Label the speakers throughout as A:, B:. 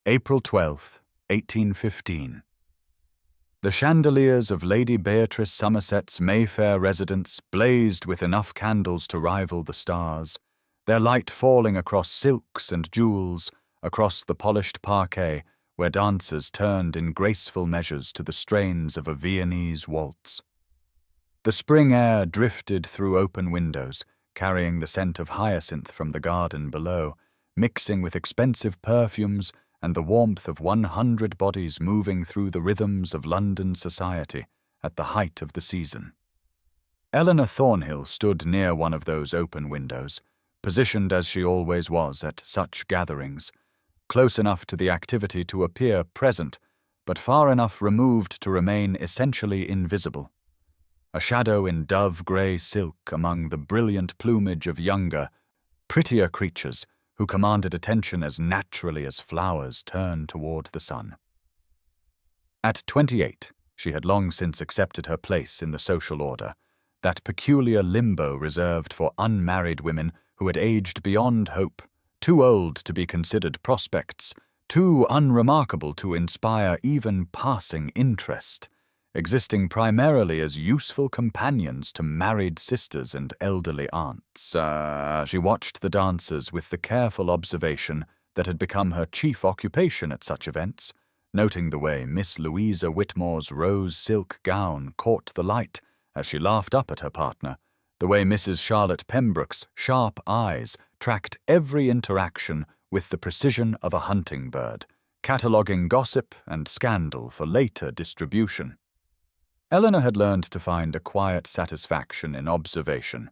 A: April 12th, 1815. The chandeliers of Lady Beatrice Somerset's Mayfair residence blazed with enough candles to rival the stars, their light falling across silks and jewels, across the polished parquet where dancers turned in graceful measures to the strains of a Viennese waltz. The spring air drifted through open windows, carrying the scent of hyacinth from the garden below, mixing with expensive perfumes and the warmth of 100 bodies moving through the rhythms of London society at the height of the season. Eleanor Thornhill stood near one of those open windows, positioned as she always was at such gatherings, close enough to the activity to appear present, but far enough removed to remain essentially invisible. A shadow in dove-grey silk among the brilliant plumage of younger, prettier creatures who commanded attention as naturally as flowers turn toward the sun. At 28, she had long since accepted her place in the social order, that peculiar limbo reserved for unmarried women who had aged beyond hope, too old to be considered prospects, too unremarkable to inspire even passing interest, existing primarily as useful companions to married sisters and elderly aunts. She watched the dancers with the careful observation that had become her chief occupation at such events, noting the way Miss Louisa Whitmore's rose silk gown caught the light as she laughed up at her partner, the way Mrs. Charlotte Pembroke's sharp eyes tracked every interaction with the precision of a hunting bird, cataloguing gossip and scandal for later distribution. Eleanor had learned to find a quiet satisfaction in observation,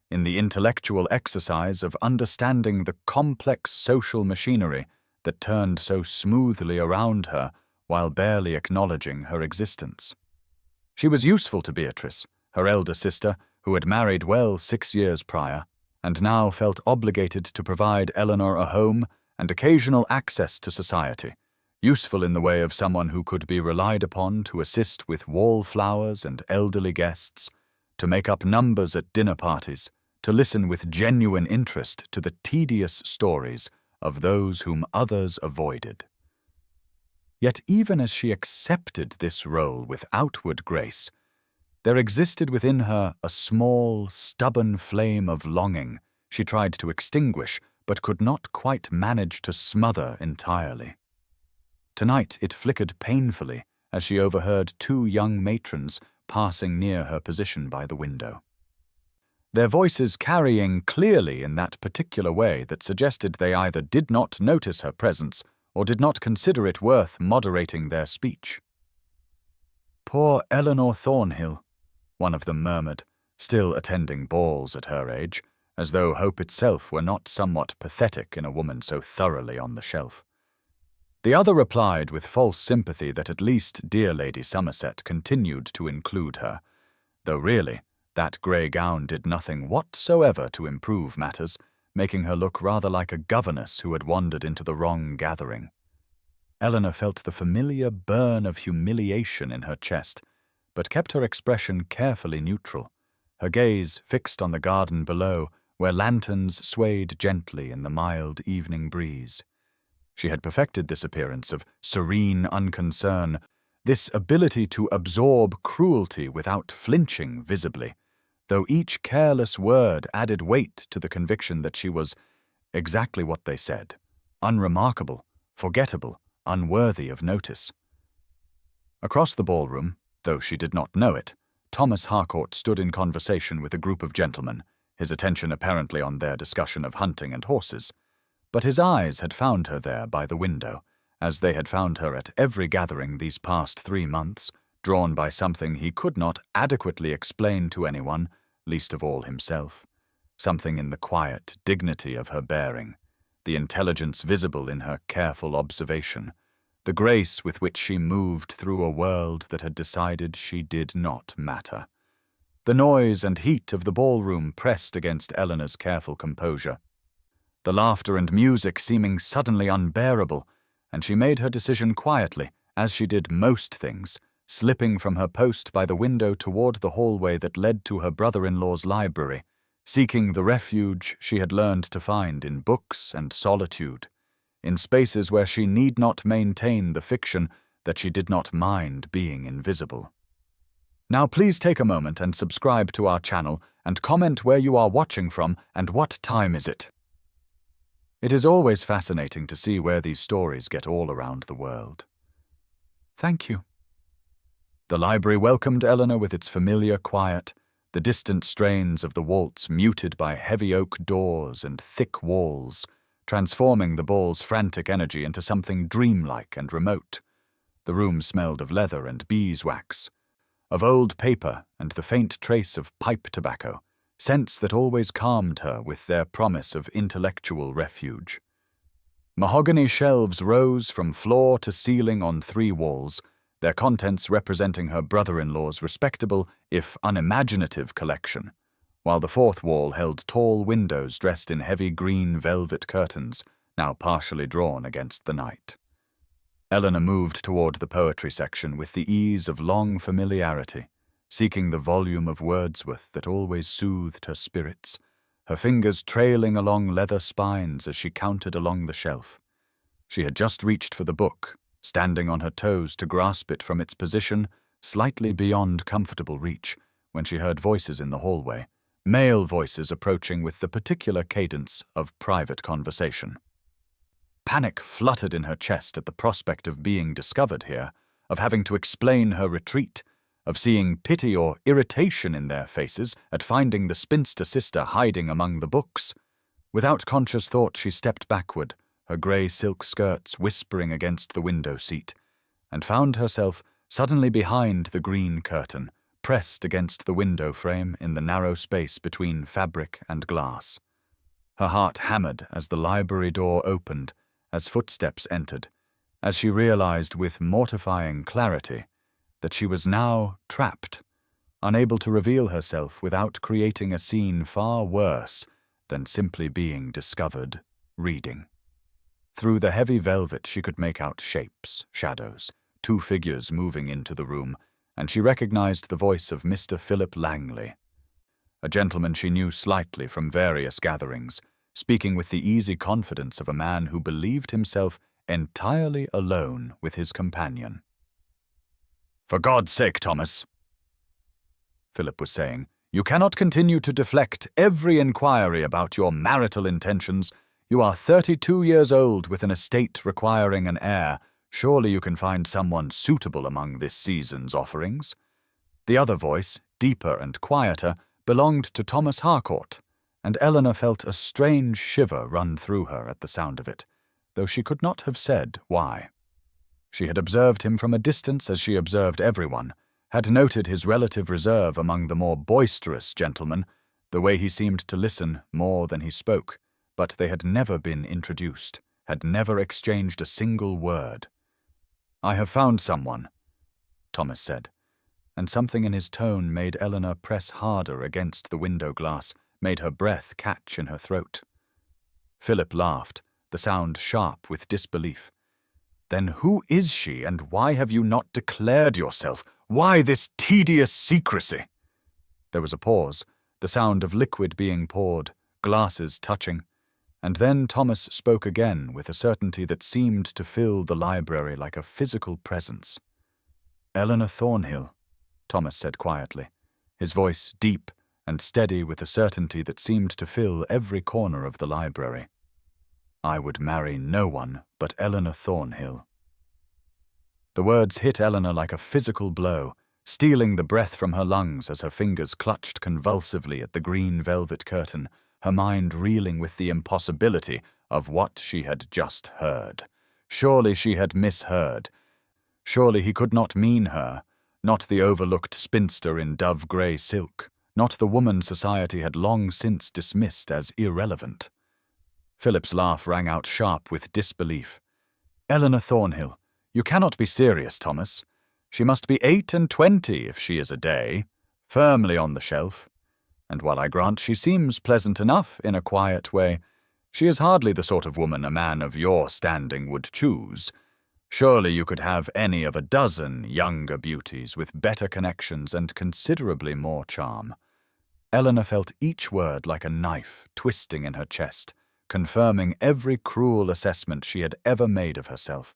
A: in the intellectual exercise of understanding the complex social machinery that turned so smoothly around her while barely acknowledging her existence. She was useful to Beatrice, her elder sister, who had married well 6 years prior, and now felt obligated to provide Eleanor a home and occasional access to society, useful in the way of someone who could be relied upon to assist with wallflowers and elderly guests, to make up numbers at dinner parties, to listen with genuine interest to the tedious stories of those whom others avoided. Yet even as she accepted this role with outward grace, there existed within her a small, stubborn flame of longing she tried to extinguish but could not quite manage to smother entirely. Tonight it flickered painfully as she overheard 2 young matrons passing near her position by the window, their voices carrying clearly in that particular way that suggested they either did not notice her presence or did not consider it worth moderating their speech. "Poor Eleanor Thornhill," one of them murmured, still attending balls at her age, as though hope itself were not somewhat pathetic in a woman so thoroughly on the shelf. The other replied with false sympathy that at least dear Lady Somerset continued to include her, though really that grey gown did nothing whatsoever to improve matters, making her look rather like a governess who had wandered into the wrong gathering. Eleanor felt the familiar burn of humiliation in her chest, but kept her expression carefully neutral, her gaze fixed on the garden below, where lanterns swayed gently in the mild evening breeze. She had perfected this appearance of serene unconcern, this ability to absorb cruelty without flinching visibly, though each careless word added weight to the conviction that she was exactly what they said, unremarkable, forgettable, unworthy of notice. Across the ballroom, though she did not know it, Thomas Harcourt stood in conversation with a group of gentlemen, his attention apparently on their discussion of hunting and horses. But his eyes had found her there by the window, as they had found her at every gathering these past 3 months, drawn by something he could not adequately explain to anyone, least of all himself, something in the quiet dignity of her bearing, the intelligence visible in her careful observation, the grace with which she moved through a world that had decided she did not matter. The noise and heat of the ballroom pressed against Eleanor's careful composure, the laughter and music seeming suddenly unbearable, and she made her decision quietly, as she did most things, slipping from her post by the window toward the hallway that led to her brother-in-law's library, seeking the refuge she had learned to find in books and solitude, in spaces where she need not maintain the fiction that she did not mind being invisible. Now please take a moment and subscribe to our channel and comment where you are watching from and what time is it. It is always fascinating to see where these stories get all around the world. Thank you. The library welcomed Eleanor with its familiar quiet, the distant strains of the waltz muted by heavy oak doors and thick walls, transforming the ball's frantic energy into something dreamlike and remote. The room smelled of leather and beeswax, of old paper and the faint trace of pipe tobacco, scents that always calmed her with their promise of intellectual refuge. Mahogany shelves rose from floor to ceiling on 3 walls, their contents representing her brother-in-law's respectable, if unimaginative, collection, while the 4th wall held tall windows dressed in heavy green velvet curtains, now partially drawn against the night. Eleanor moved toward the poetry section with the ease of long familiarity, seeking the volume of Wordsworth that always soothed her spirits, her fingers trailing along leather spines as she counted along the shelf. She had just reached for the book, standing on her toes to grasp it from its position slightly beyond comfortable reach, when she heard voices in the hallway, male voices approaching with the particular cadence of private conversation. Panic fluttered in her chest at the prospect of being discovered here, of having to explain her retreat, of seeing pity or irritation in their faces at finding the spinster sister hiding among the books. Without conscious thought, she stepped backward, her grey silk skirts whispering against the window seat, and found herself suddenly behind the green curtain, pressed against the window frame in the narrow space between fabric and glass. Her heart hammered as the library door opened, as footsteps entered, as she realized with mortifying clarity that she was now trapped, unable to reveal herself without creating a scene far worse than simply being discovered reading. Through the heavy velvet she could make out shapes, shadows, 2 figures moving into the room, and she recognized the voice of Mr. Philip Langley, a gentleman she knew slightly from various gatherings, speaking with the easy confidence of a man who believed himself entirely alone with his companion. "For God's sake, Thomas," Philip was saying, "you cannot continue to deflect every inquiry about your marital intentions. You are 32 years old with an estate requiring an heir. Surely you can find someone suitable among this season's offerings." The other voice, deeper and quieter, belonged to Thomas Harcourt, and Eleanor felt a strange shiver run through her at the sound of it, though she could not have said why. She had observed him from a distance as she observed everyone, had noted his relative reserve among the more boisterous gentlemen, the way he seemed to listen more than he spoke, but they had never been introduced, had never exchanged a single word. "I have found someone," Thomas said, and something in his tone made Eleanor press harder against the window glass, made her breath catch in her throat. Philip laughed, the sound sharp with disbelief. "Then who is she, and why have you not declared yourself? Why this tedious secrecy?" There was a pause, the sound of liquid being poured, glasses touching, and then Thomas spoke again with a certainty that seemed to fill the library like a physical presence. "Eleanor Thornhill," Thomas said quietly, his voice deep and steady with a certainty that seemed to fill every corner of the library. "I would marry no one but Eleanor Thornhill." The words hit Eleanor like a physical blow, stealing the breath from her lungs as her fingers clutched convulsively at the green velvet curtain, her mind reeling with the impossibility of what she had just heard. Surely she had misheard. Surely he could not mean her, not the overlooked spinster in dove-grey silk, not the woman society had long since dismissed as irrelevant. Philip's laugh rang out sharp with disbelief. "Eleanor Thornhill, you cannot be serious, Thomas. She must be 28 if she is a day, firmly on the shelf. And while I grant she seems pleasant enough in a quiet way, she is hardly the sort of woman a man of your standing would choose. Surely you could have any of a dozen younger beauties with better connections and considerably more charm." Eleanor felt each word like a knife twisting in her chest, confirming every cruel assessment she had ever made of herself,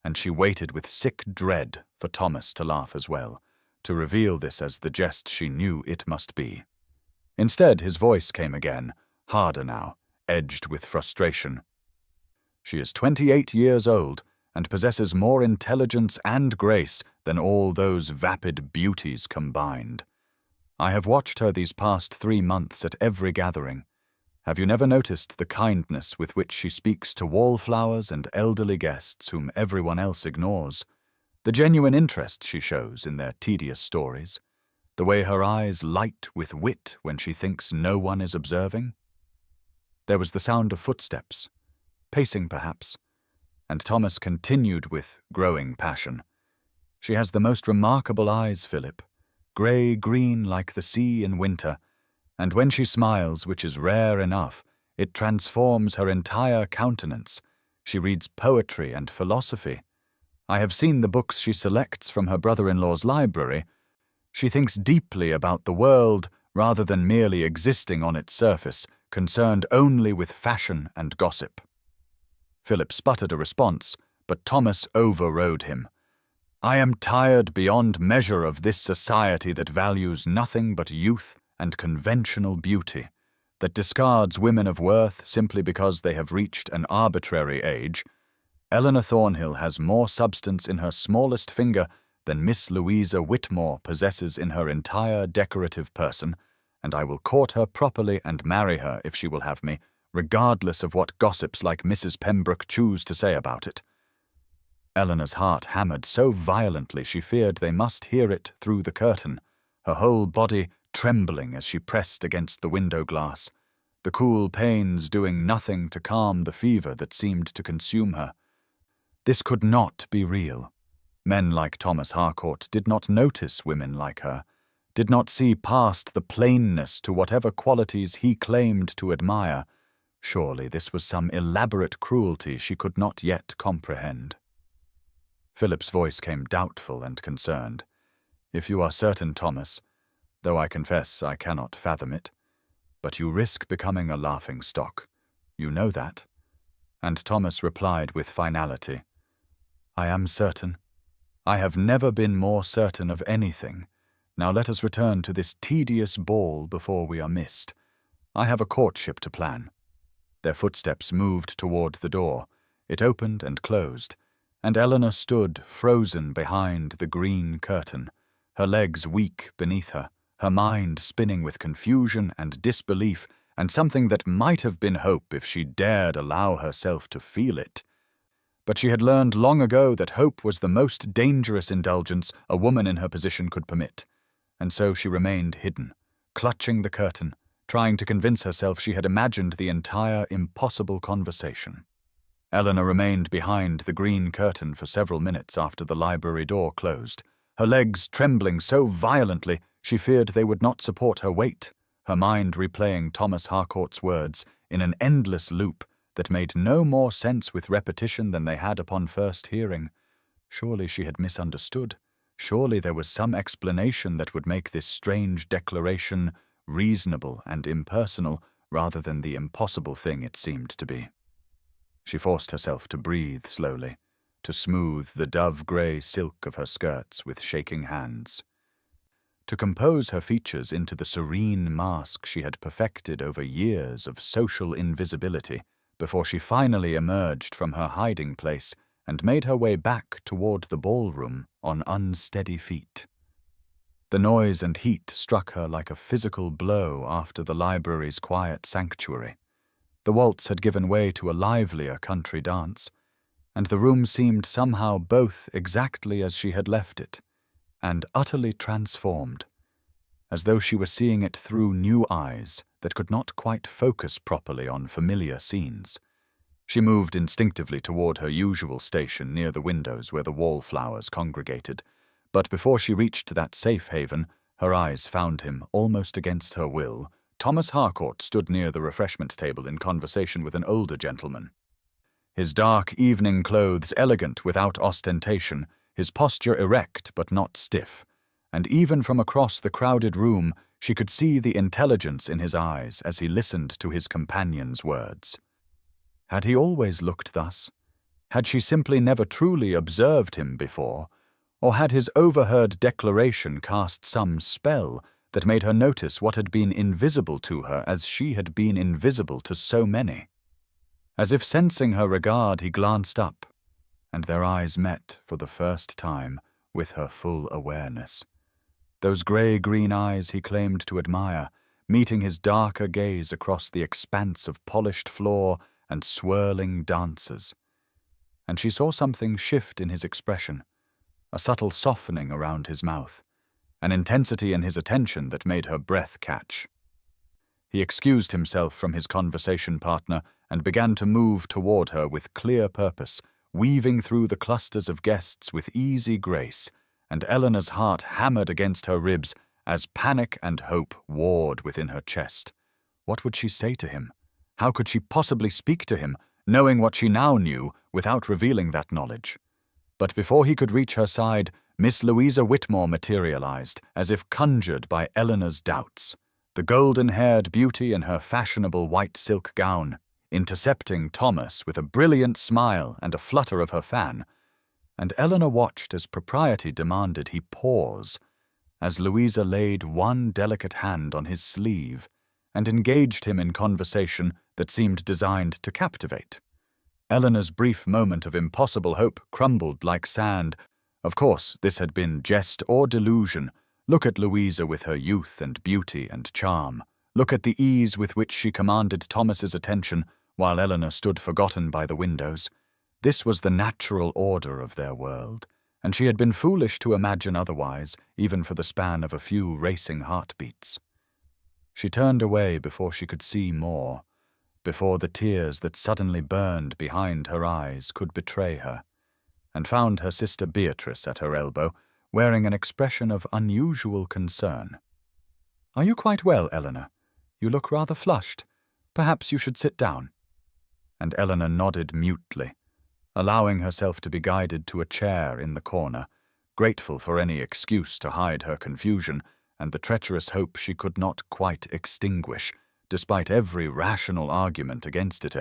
A: and she waited with sick dread for Thomas to laugh as well, to reveal this as the jest she knew it must be. Instead, his voice came again, harder now, edged with frustration. She is 28 years old and possesses more intelligence and grace than all those vapid beauties combined. I have watched her these past 3 months at every gathering. Have you never noticed the kindness with which she speaks to wallflowers and elderly guests whom everyone else ignores? The genuine interest she shows in their tedious stories? The way her eyes light with wit when she thinks no one is observing? There was the sound of footsteps, pacing perhaps, and Thomas continued with growing passion. She has the most remarkable eyes, Philip, grey-green like the sea in winter, and when she smiles, which is rare enough, it transforms her entire countenance. She reads poetry and philosophy. I have seen the books she selects from her brother-in-law's library. She thinks deeply about the world rather than merely existing on its surface, concerned only with fashion and gossip. Philip sputtered a response, but Thomas overrode him. I am tired beyond measure of this society that values nothing but youth and conventional beauty, that discards women of worth simply because they have reached an arbitrary age. Eleanor Thornhill has more substance in her smallest finger than Miss Louisa Whitmore possesses in her entire decorative person, and I will court her properly and marry her if she will have me, regardless of what gossips like Mrs. Pembroke choose to say about it. Eleanor's heart hammered so violently she feared they must hear it through the curtain, her whole body trembling as she pressed against the window glass, the cool pains doing nothing to calm the fever that seemed to consume her. This could not be real. Men like Thomas Harcourt did not notice women like her, did not see past the plainness to whatever qualities he claimed to admire. Surely this was some elaborate cruelty she could not yet comprehend. Philip's voice came doubtful and concerned. If you are certain, Thomas, though I confess I cannot fathom it, but you risk becoming a laughing-stock. You know that. And Thomas replied with finality, I am certain. I have never been more certain of anything. Now let us return to this tedious ball before we are missed. I have a courtship to plan. Their footsteps moved toward the door. It opened and closed, and Eleanor stood frozen behind the green curtain, her legs weak beneath her, her mind spinning with confusion and disbelief, and something that might have been hope if she dared allow herself to feel it. But she had learned long ago that hope was the most dangerous indulgence a woman in her position could permit, and so she remained hidden, clutching the curtain, trying to convince herself she had imagined the entire impossible conversation. Eleanor remained behind the green curtain for several minutes after the library door closed, her legs trembling so violently she feared they would not support her weight, her mind replaying Thomas Harcourt's words in an endless loop that made no more sense with repetition than they had upon first hearing. Surely she had misunderstood. Surely there was some explanation that would make this strange declaration reasonable and impersonal rather than the impossible thing it seemed to be. She forced herself to breathe slowly, to smooth the dove-grey silk of her skirts with shaking hands, to compose her features into the serene mask she had perfected over years of social invisibility before she finally emerged from her hiding place and made her way back toward the ballroom on unsteady feet. The noise and heat struck her like a physical blow after the library's quiet sanctuary. The waltz had given way to a livelier country dance, and the room seemed somehow both exactly as she had left it, and utterly transformed, as though she were seeing it through new eyes that could not quite focus properly on familiar scenes. She moved instinctively toward her usual station near the windows where the wallflowers congregated, but before she reached that safe haven, her eyes found him, almost against her will. Thomas Harcourt stood near the refreshment table in conversation with an older gentleman. His dark evening clothes elegant without ostentation, his posture erect but not stiff, and even from across the crowded room she could see the intelligence in his eyes as he listened to his companion's words. Had he always looked thus? Had she simply never truly observed him before? Or had his overheard declaration cast some spell that made her notice what had been invisible to her as she had been invisible to so many? As if sensing her regard, he glanced up, and their eyes met for the first time with her full awareness. Those grey-green eyes he claimed to admire, meeting his darker gaze across the expanse of polished floor and swirling dancers. And she saw something shift in his expression, a subtle softening around his mouth, an intensity in his attention that made her breath catch. He excused himself from his conversation partner and began to move toward her with clear purpose, weaving through the clusters of guests with easy grace, and Eleanor's heart hammered against her ribs as panic and hope warred within her chest. What would she say to him? How could she possibly speak to him, knowing what she now knew, without revealing that knowledge? But before he could reach her side, Miss Louisa Whitmore materialized, as if conjured by Eleanor's doubts, the golden-haired beauty in her fashionable white silk gown, intercepting Thomas with a brilliant smile and a flutter of her fan. And Eleanor watched as propriety demanded he pause, as Louisa laid one delicate hand on his sleeve and engaged him in conversation that seemed designed to captivate. Eleanor's brief moment of impossible hope crumbled like sand. Of course, this had been jest or delusion. Look at Louisa with her youth and beauty and charm. Look at the ease with which she commanded Thomas's attention while Eleanor stood forgotten by the windows. This was the natural order of their world, and she had been foolish to imagine otherwise, even for the span of a few racing heartbeats. She turned away before she could see more, before the tears that suddenly burned behind her eyes could betray her, and found her sister Beatrice at her elbow, wearing an expression of unusual concern. "Are you quite well, Eleanor? You look rather flushed. Perhaps you should sit down." And Eleanor nodded mutely, allowing herself to be guided to a chair in the corner, grateful for any excuse to hide her confusion and the treacherous hope she could not quite extinguish, despite every rational argument against it.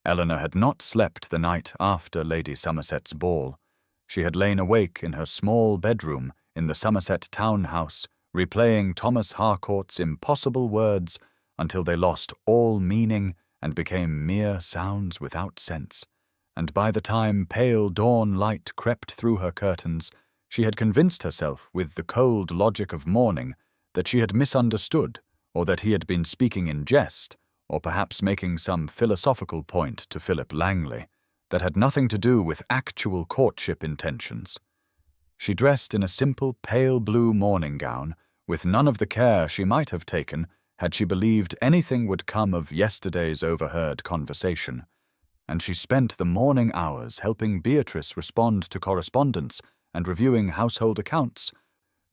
A: Eleanor had not slept the night after Lady Somerset's ball. She had lain awake in her small bedroom in the Somerset townhouse, replaying Thomas Harcourt's impossible words until they lost all meaning and became mere sounds without sense. And by the time pale dawn light crept through her curtains, she had convinced herself with the cold logic of morning that she had misunderstood, or that he had been speaking in jest, or perhaps making some philosophical point to Philip Langley that had nothing to do with actual courtship intentions. She dressed in a simple pale blue morning gown, with none of the care she might have taken had she believed anything would come of yesterday's overheard conversation, and she spent the morning hours helping Beatrice respond to correspondence and reviewing household accounts,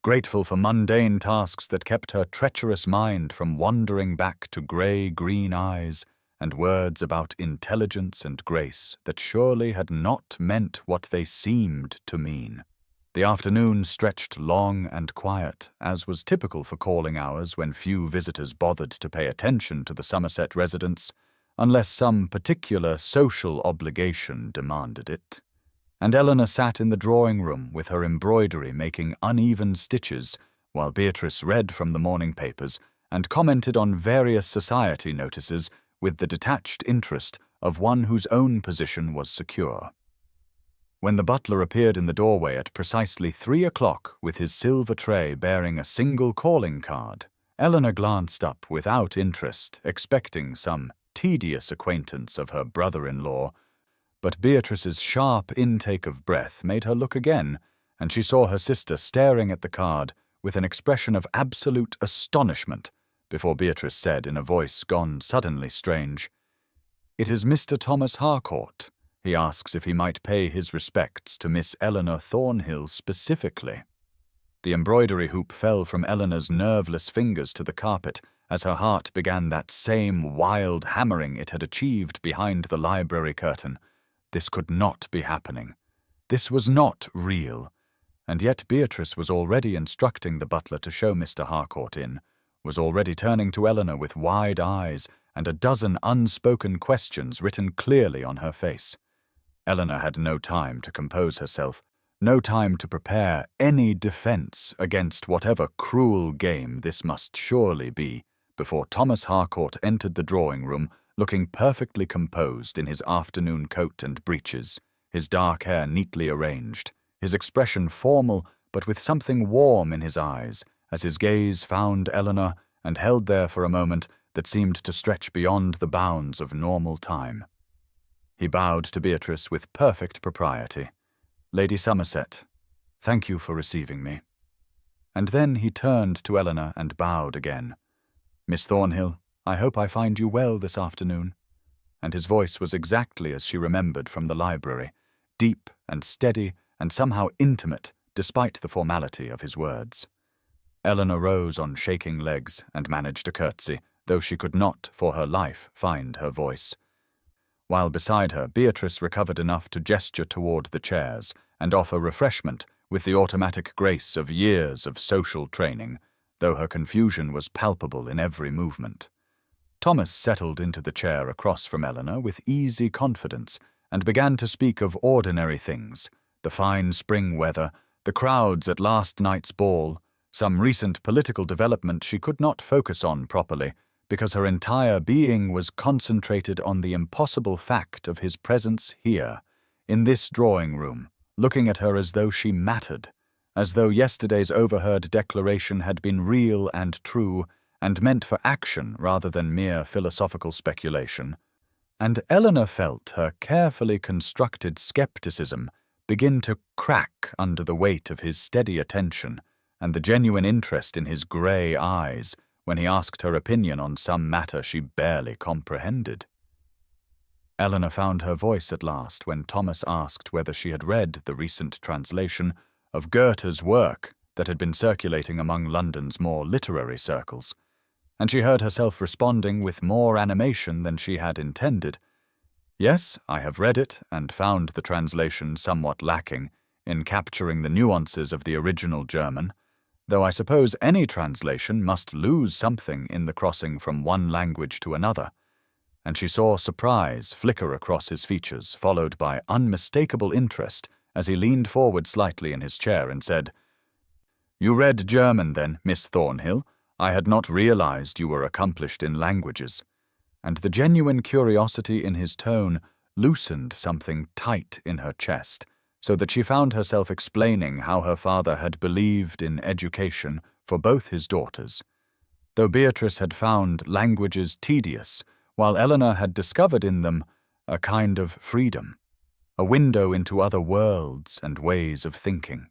A: grateful for mundane tasks that kept her treacherous mind from wandering back to grey-green eyes and words about intelligence and grace that surely had not meant what they seemed to mean. The afternoon stretched long and quiet, as was typical for calling hours when few visitors bothered to pay attention to the Somerset residence, unless some particular social obligation demanded it. And Eleanor sat in the drawing-room with her embroidery making uneven stitches while Beatrice read from the morning papers and commented on various society notices with the detached interest of one whose own position was secure. When the butler appeared in the doorway at precisely 3 o'clock with his silver tray bearing a single calling card, Eleanor glanced up without interest, expecting some tedious acquaintance of her brother-in-law, but Beatrice's sharp intake of breath made her look again, and she saw her sister staring at the card with an expression of absolute astonishment before Beatrice said in a voice gone suddenly strange, "It is Mr. Thomas Harcourt. He asks if he might pay his respects to Miss Eleanor Thornhill specifically." The embroidery hoop fell from Eleanor's nerveless fingers to the carpet as her heart began that same wild hammering it had achieved behind the library curtain. This could not be happening. This was not real. And yet Beatrice was already instructing the butler to show Mr. Harcourt in, was already turning to Eleanor with wide eyes and a dozen unspoken questions written clearly on her face. Eleanor had no time to compose herself, no time to prepare any defense against whatever cruel game this must surely be, before Thomas Harcourt entered the drawing-room looking perfectly composed in his afternoon coat and breeches, his dark hair neatly arranged, his expression formal but with something warm in his eyes as his gaze found Eleanor and held there for a moment that seemed to stretch beyond the bounds of normal time. He bowed to Beatrice with perfect propriety. "Lady Somerset, thank you for receiving me." And then he turned to Eleanor and bowed again. "Miss Thornhill, I hope I find you well this afternoon." And his voice was exactly as she remembered from the library, deep and steady and somehow intimate despite the formality of his words. Eleanor rose on shaking legs and managed a curtsy, though she could not, for her life, find her voice. While beside her, Beatrice recovered enough to gesture toward the chairs and offer refreshment with the automatic grace of years of social training, though her confusion was palpable in every movement. Thomas settled into the chair across from Eleanor with easy confidence and began to speak of ordinary things, the fine spring weather, the crowds at last night's ball, some recent political development she could not focus on properly, because her entire being was concentrated on the impossible fact of his presence here, in this drawing-room, looking at her as though she mattered, as though yesterday's overheard declaration had been real and true, and meant for action rather than mere philosophical speculation. And Eleanor felt her carefully constructed skepticism begin to crack under the weight of his steady attention and the genuine interest in his grey eyes, when he asked her opinion on some matter she barely comprehended. Eleanor found her voice at last when Thomas asked whether she had read the recent translation of Goethe's work that had been circulating among London's more literary circles, and she heard herself responding with more animation than she had intended. "Yes, I have read it and found the translation somewhat lacking in capturing the nuances of the original German, though I suppose any translation must lose something in the crossing from one language to another," and she saw surprise flicker across his features, followed by unmistakable interest as he leaned forward slightly in his chair and said, "You read German then, Miss Thornhill? I had not realized you were accomplished in languages." And the genuine curiosity in his tone loosened something tight in her chest, so that she found herself explaining how her father had believed in education for both his daughters. Though Beatrice had found languages tedious, while Eleanor had discovered in them a kind of freedom, a window into other worlds and ways of thinking.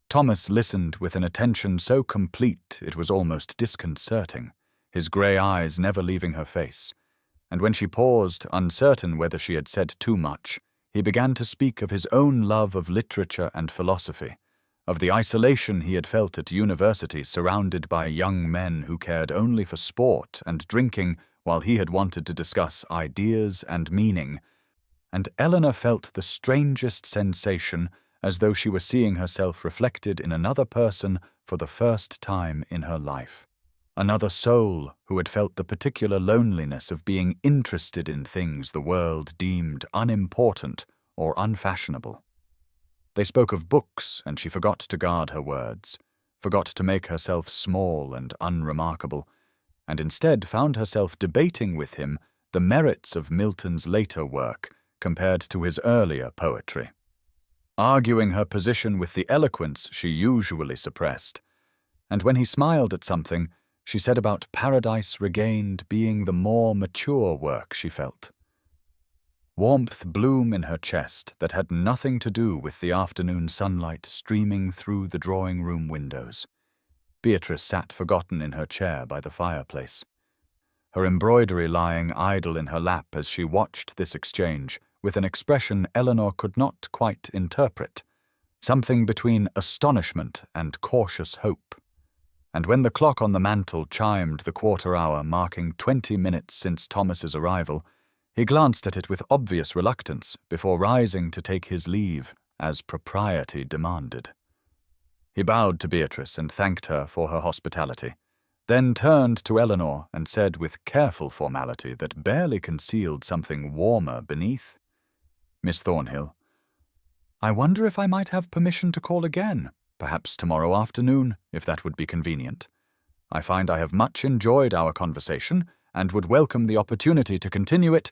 A: Thomas listened with an attention so complete it was almost disconcerting, his grey eyes never leaving her face, and when she paused, uncertain whether she had said too much, he began to speak of his own love of literature and philosophy, of the isolation he had felt at university surrounded by young men who cared only for sport and drinking while he had wanted to discuss ideas and meaning, and Eleanor felt the strangest sensation as though she were seeing herself reflected in another person for the first time in her life. Another soul who had felt the particular loneliness of being interested in things the world deemed unimportant or unfashionable. They spoke of books, and she forgot to guard her words, forgot to make herself small and unremarkable, and instead found herself debating with him the merits of Milton's later work compared to his earlier poetry, arguing her position with the eloquence she usually suppressed. And when he smiled at something, she said about Paradise Regained being the more mature work she felt. Warmth bloomed in her chest that had nothing to do with the afternoon sunlight streaming through the drawing-room windows. Beatrice sat forgotten in her chair by the fireplace, her embroidery lying idle in her lap as she watched this exchange with an expression Eleanor could not quite interpret, something between astonishment and cautious hope. And when the clock on the mantel chimed the quarter hour marking 20 minutes since Thomas's arrival, he glanced at it with obvious reluctance before rising to take his leave, as propriety demanded. He bowed to Beatrice and thanked her for her hospitality, then turned to Eleanor and said with careful formality that barely concealed something warmer beneath, "Miss Thornhill, I wonder if I might have permission to call again, perhaps tomorrow afternoon, if that would be convenient. I find I have much enjoyed our conversation and would welcome the opportunity to continue it,"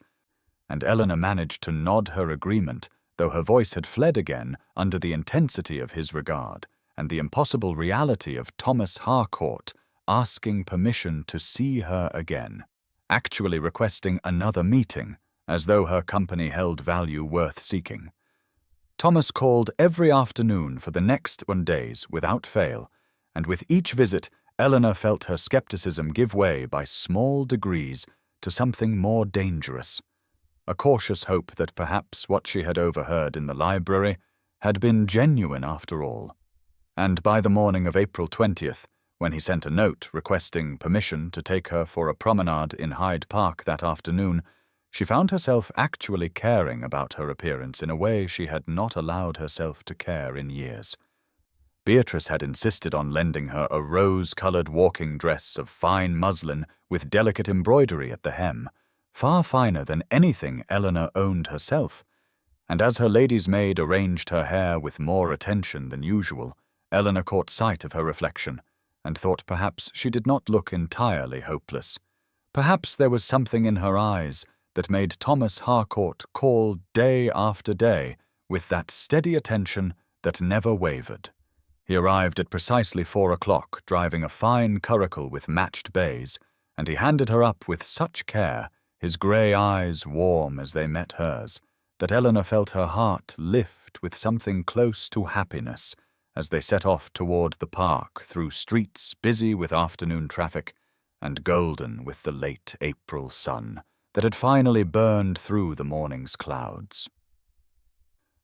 A: and Eleanor managed to nod her agreement, though her voice had fled again under the intensity of his regard and the impossible reality of Thomas Harcourt asking permission to see her again, actually requesting another meeting, as though her company held value worth seeking. Thomas called every afternoon for the next 1 days without fail, and with each visit Eleanor felt her skepticism give way by small degrees to something more dangerous, a cautious hope that perhaps what she had overheard in the library had been genuine after all. And by the morning of April 20th, when he sent a note requesting permission to take her for a promenade in Hyde Park that afternoon, she found herself actually caring about her appearance in a way she had not allowed herself to care in years. Beatrice had insisted on lending her a rose-colored walking dress of fine muslin with delicate embroidery at the hem, far finer than anything Eleanor owned herself, and as her lady's maid arranged her hair with more attention than usual, Eleanor caught sight of her reflection and thought perhaps she did not look entirely hopeless. Perhaps there was something in her eyes that made Thomas Harcourt call day after day with that steady attention that never wavered. He arrived at precisely 4 o'clock, driving a fine curricle with matched bays, and he handed her up with such care, his grey eyes warm as they met hers, that Eleanor felt her heart lift with something close to happiness as they set off toward the park through streets busy with afternoon traffic and golden with the late April sun that had finally burned through the morning's clouds.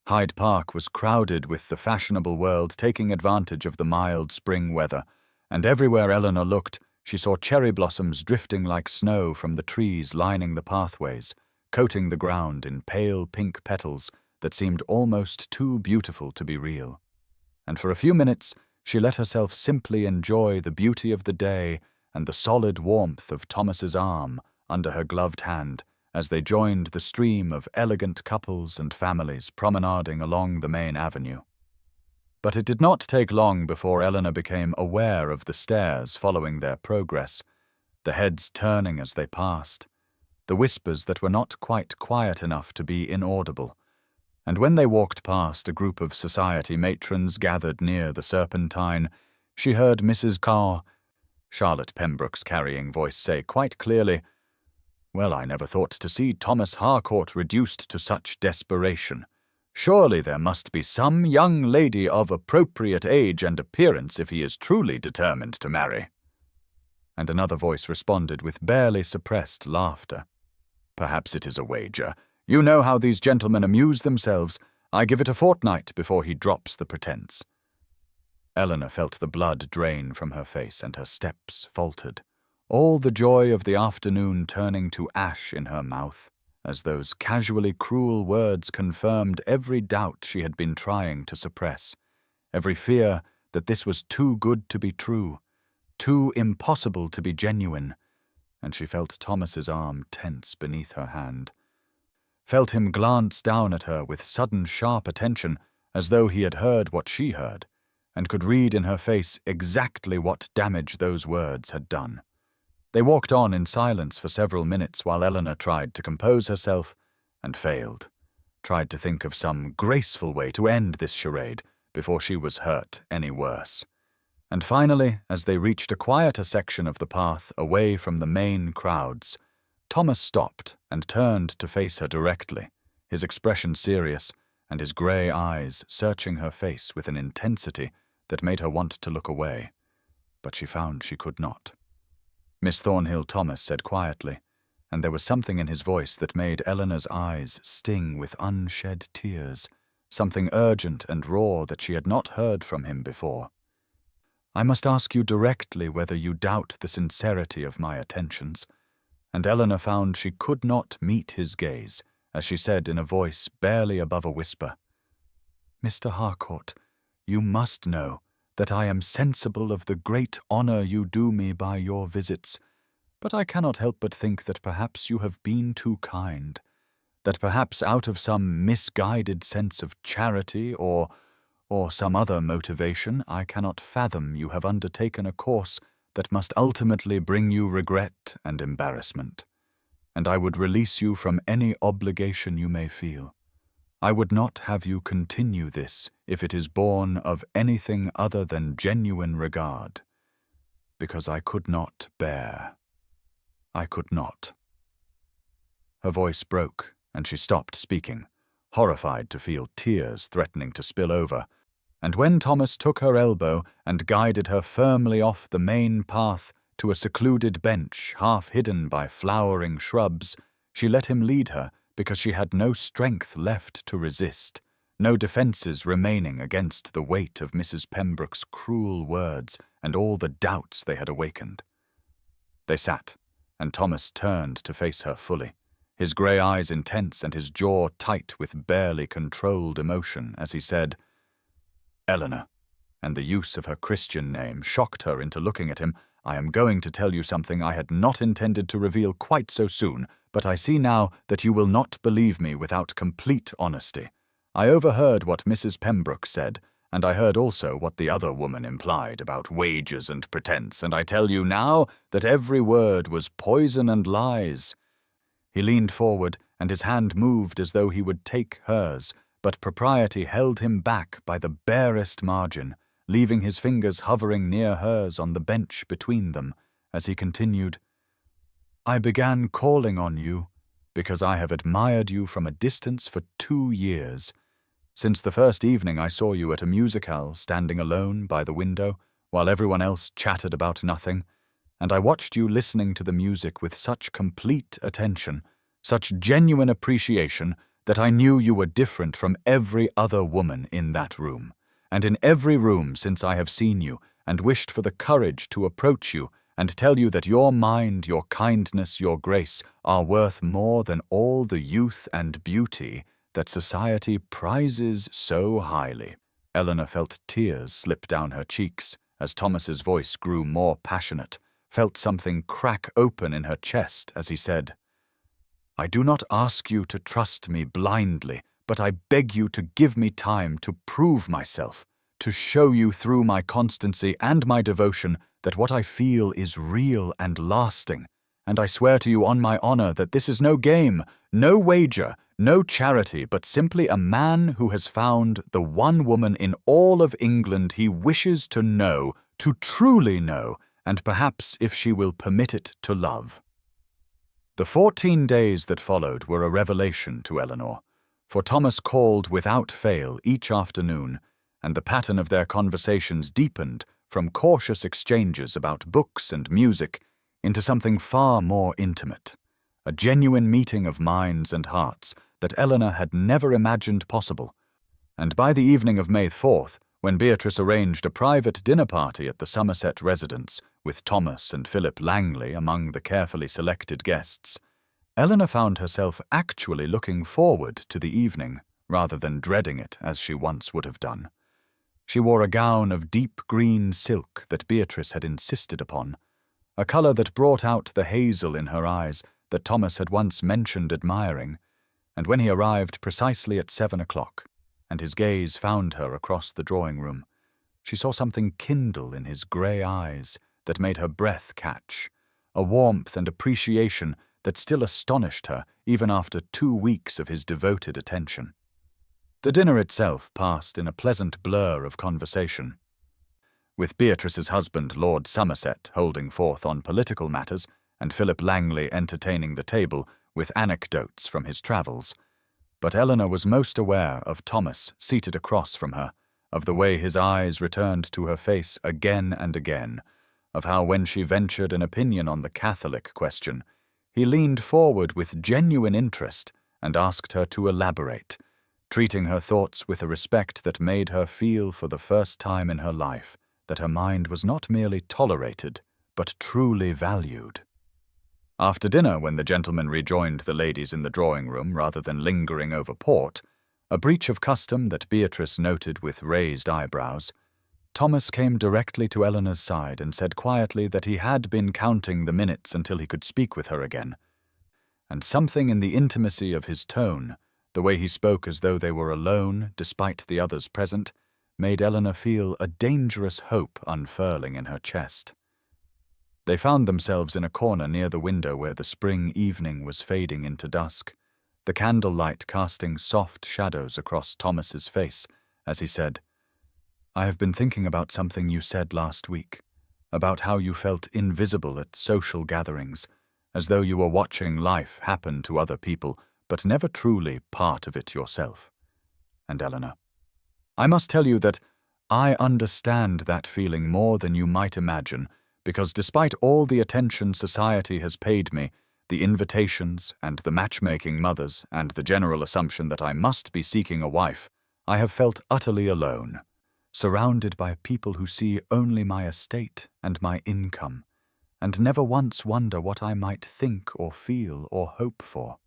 A: Hyde Park was crowded with the fashionable world taking advantage of the mild spring weather, and everywhere Eleanor looked, she saw cherry blossoms drifting like snow from the trees lining the pathways, coating the ground in pale pink petals that seemed almost too beautiful to be real. And for a few minutes she let herself simply enjoy the beauty of the day and the solid warmth of Thomas's arm under her gloved hand as they joined the stream of elegant couples and families promenading along the main avenue. But it did not take long before Eleanor became aware of the stares following their progress, the heads turning as they passed, the whispers that were not quite quiet enough to be inaudible, and when they walked past a group of society matrons gathered near the Serpentine, she heard Mrs. Carr, Charlotte Pembroke's carrying voice, say quite clearly, "Well, I never thought to see Thomas Harcourt reduced to such desperation. Surely there must be some young lady of appropriate age and appearance if he is truly determined to marry." And another voice responded with barely suppressed laughter. "Perhaps it is a wager. You know how these gentlemen amuse themselves. I give it a fortnight before he drops the pretense." Eleanor felt the blood drain from her face and her steps faltered, all the joy of the afternoon turning to ash in her mouth, as those casually cruel words confirmed every doubt she had been trying to suppress, every fear that this was too good to be true, too impossible to be genuine, and she felt Thomas's arm tense beneath her hand, felt him glance down at her with sudden sharp attention as though he had heard what she heard, and could read in her face exactly what damage those words had done. They walked on in silence for several minutes while Eleanor tried to compose herself and failed, tried to think of some graceful way to end this charade before she was hurt any worse. And finally, as they reached a quieter section of the path away from the main crowds, Thomas stopped and turned to face her directly, his expression serious and his grey eyes searching her face with an intensity that made her want to look away. But she found she could not. "Miss Thornhill," Thomas said quietly, and there was something in his voice that made Eleanor's eyes sting with unshed tears, something urgent and raw that she had not heard from him before. "I must ask you directly whether you doubt the sincerity of my attentions." And Eleanor found she could not meet his gaze, as she said in a voice barely above a whisper, "Mr. Harcourt, you must know that I am sensible of the great honor you do me by your visits, but I cannot help but think that perhaps you have been too kind, that perhaps out of some misguided sense of charity or some other motivation, I cannot fathom you have undertaken a course that must ultimately bring you regret and embarrassment, and I would release you from any obligation you may feel. I would not have you continue this if it is born of anything other than genuine regard, because I could not bear. I could not. Her voice broke, and she stopped speaking, horrified to feel tears threatening to spill over, and when Thomas took her elbow and guided her firmly off the main path to a secluded bench half hidden by flowering shrubs, she let him lead her because she had no strength left to resist, no defences remaining against the weight of Mrs. Pembroke's cruel words and all the doubts they had awakened. They sat, and Thomas turned to face her fully, his grey eyes intense and his jaw tight with barely controlled emotion as he said, "Eleanor," and the use of her Christian name shocked her into looking at him, "I am going to tell you something I had not intended to reveal quite so soon, but I see now that you will not believe me without complete honesty. I overheard what Mrs. Pembroke said, and I heard also what the other woman implied about wages and pretense, and I tell you now that every word was poison and lies." He leaned forward, and his hand moved as though he would take hers, but propriety held him back by the barest margin, leaving his fingers hovering near hers on the bench between them, as he continued, "I began calling on you because I have admired you from a distance for 2 years. Since the first evening I saw you at a musicale standing alone by the window, while everyone else chattered about nothing, and I watched you listening to the music with such complete attention, such genuine appreciation, that I knew you were different from every other woman in that room, and in every room since I have seen you, and wished for the courage to approach you and tell you that your mind, your kindness, your grace are worth more than all the youth and beauty that society prizes so highly." Eleanor felt tears slip down her cheeks as Thomas's voice grew more passionate, felt something crack open in her chest as he said, "I do not ask you to trust me blindly, but I beg you to give me time to prove myself, to show you through my constancy and my devotion that what I feel is real and lasting, and I swear to you on my honor that this is no game, no wager, no charity, but simply a man who has found the one woman in all of England he wishes to know, to truly know, and perhaps, if she will permit it, to love." The 14 days that followed were a revelation to Eleanor, for Thomas called without fail each afternoon, and the pattern of their conversations deepened from cautious exchanges about books and music into something far more intimate, a genuine meeting of minds and hearts that Eleanor had never imagined possible. And by the evening of May 4th, when Beatrice arranged a private dinner party at the Somerset residence, with Thomas and Philip Langley among the carefully selected guests, Eleanor found herself actually looking forward to the evening, rather than dreading it as she once would have done. She wore a gown of deep green silk that Beatrice had insisted upon, a colour that brought out the hazel in her eyes that Thomas had once mentioned admiring, and when he arrived precisely at 7 o'clock, and his gaze found her across the drawing-room, she saw something kindle in his grey eyes that made her breath catch, a warmth and appreciation that still astonished her even after 2 weeks of his devoted attention. The dinner itself passed in a pleasant blur of conversation, with Beatrice's husband, Lord Somerset, holding forth on political matters, and Philip Langley entertaining the table with anecdotes from his travels. But Eleanor was most aware of Thomas seated across from her, of the way his eyes returned to her face again and again, of how when she ventured an opinion on the Catholic question, he leaned forward with genuine interest and asked her to elaborate, treating her thoughts with a respect that made her feel for the first time in her life that her mind was not merely tolerated, but truly valued. After dinner, when the gentlemen rejoined the ladies in the drawing-room rather than lingering over port, a breach of custom that Beatrice noted with raised eyebrows, Thomas came directly to Eleanor's side and said quietly that he had been counting the minutes until he could speak with her again. And something in the intimacy of his tone, the way he spoke as though they were alone despite the others present, made Eleanor feel a dangerous hope unfurling in her chest. They found themselves in a corner near the window where the spring evening was fading into dusk, the candlelight casting soft shadows across Thomas's face as he said, "I have been thinking about something you said last week, about how you felt invisible at social gatherings, as though you were watching life happen to other people, but never truly part of it yourself. And Eleanor, I must tell you that I understand that feeling more than you might imagine, because despite all the attention society has paid me, the invitations and the matchmaking mothers and the general assumption that I must be seeking a wife, I have felt utterly alone, surrounded by people who see only my estate and my income, and never once wonder what I might think or feel or hope for."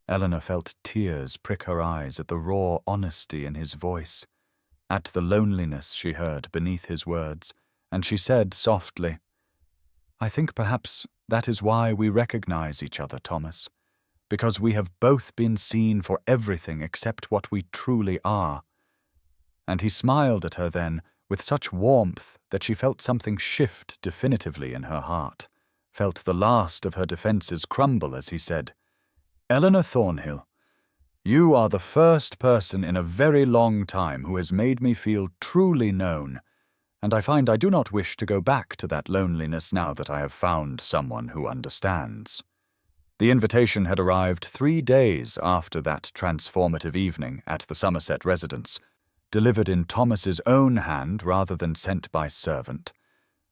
A: Eleanor felt tears prick her eyes at the raw honesty in his voice, at the loneliness she heard beneath his words, and she said softly, "I think perhaps that is why we recognize each other, Thomas, because we have both been seen for everything except what we truly are." And he smiled at her then with such warmth that she felt something shift definitively in her heart, felt the last of her defenses crumble as he said, "Eleanor Thornhill, you are the first person in a very long time who has made me feel truly known, and I find I do not wish to go back to that loneliness now that I have found someone who understands." The invitation had arrived 3 days after that transformative evening at the Somerset residence, delivered in Thomas's own hand rather than sent by servant,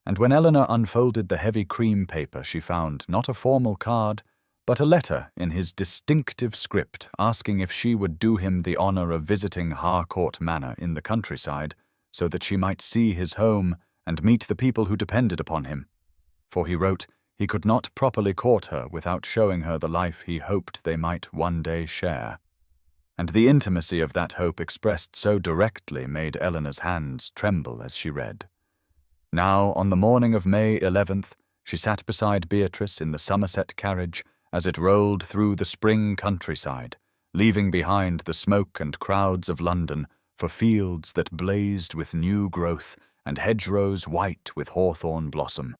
A: and when Eleanor unfolded the heavy cream paper she found not a formal card, but a letter in his distinctive script asking if she would do him the honour of visiting Harcourt Manor in the countryside so that she might see his home and meet the people who depended upon him. For he wrote he could not properly court her without showing her the life he hoped they might one day share. And the intimacy of that hope expressed so directly made Eleanor's hands tremble as she read. Now, on the morning of May 11th, she sat beside Beatrice in the Somerset carriage as it rolled through the spring countryside, leaving behind the smoke and crowds of London for fields that blazed with new growth and hedgerows white with hawthorn blossom.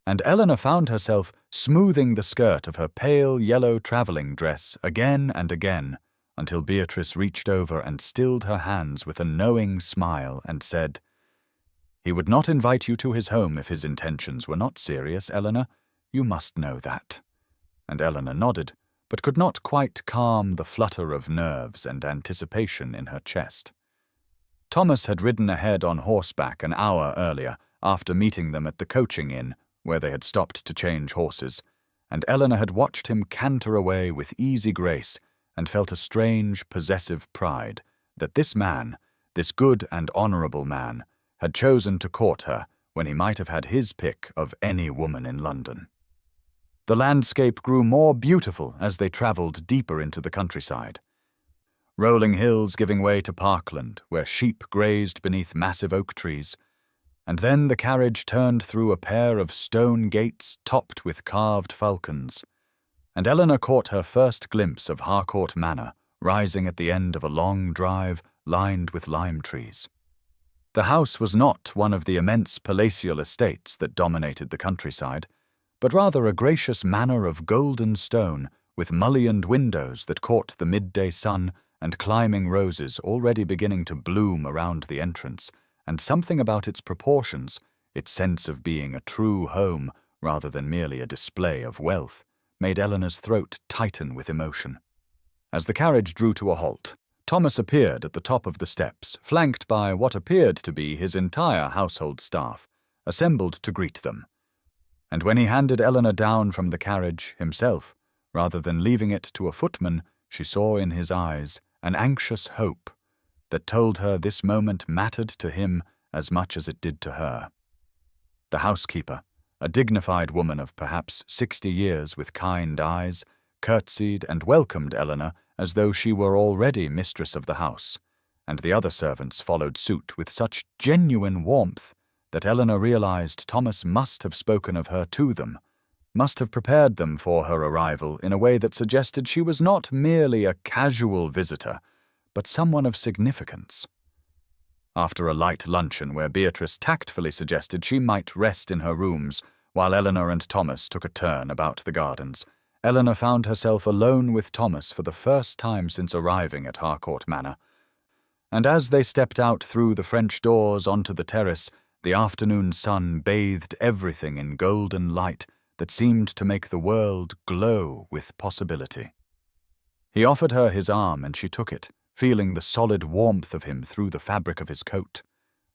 A: And Eleanor found herself smoothing the skirt of her pale yellow travelling dress again and again, until Beatrice reached over and stilled her hands with a knowing smile and said, "He would not invite you to his home if his intentions were not serious, Eleanor. You must know that." And Eleanor nodded, but could not quite calm the flutter of nerves and anticipation in her chest. Thomas had ridden ahead on horseback an hour earlier, after meeting them at the coaching inn, where they had stopped to change horses, and Eleanor had watched him canter away with easy grace and felt a strange, possessive pride that this man, this good and honourable man, had chosen to court her when he might have had his pick of any woman in London. The landscape grew more beautiful as they travelled deeper into the countryside. Rolling hills giving way to parkland, where sheep grazed beneath massive oak trees, and then the carriage turned through a pair of stone gates topped with carved falcons, and Eleanor caught her first glimpse of Harcourt Manor, rising at the end of a long drive lined with lime trees. The house was not one of the immense palatial estates that dominated the countryside, but rather a gracious manor of golden stone with mullioned windows that caught the midday sun and climbing roses already beginning to bloom around the entrance, and something about its proportions, its sense of being a true home rather than merely a display of wealth, made Eleanor's throat tighten with emotion. As the carriage drew to a halt, Thomas appeared at the top of the steps, flanked by what appeared to be his entire household staff, assembled to greet them. And when he handed Eleanor down from the carriage himself, rather than leaving it to a footman, she saw in his eyes an anxious hope that told her this moment mattered to him as much as it did to her. The housekeeper, a dignified woman of perhaps 60 years with kind eyes, curtsied and welcomed Eleanor as though she were already mistress of the house, and the other servants followed suit with such genuine warmth that Eleanor realized Thomas must have spoken of her to them, must have prepared them for her arrival in a way that suggested she was not merely a casual visitor, but someone of significance. After a light luncheon where Beatrice tactfully suggested she might rest in her rooms while Eleanor and Thomas took a turn about the gardens, Eleanor found herself alone with Thomas for the first time since arriving at Harcourt Manor. And as they stepped out through the French doors onto the terrace, the afternoon sun bathed everything in golden light that seemed to make the world glow with possibility. He offered her his arm and she took it, feeling the solid warmth of him through the fabric of his coat,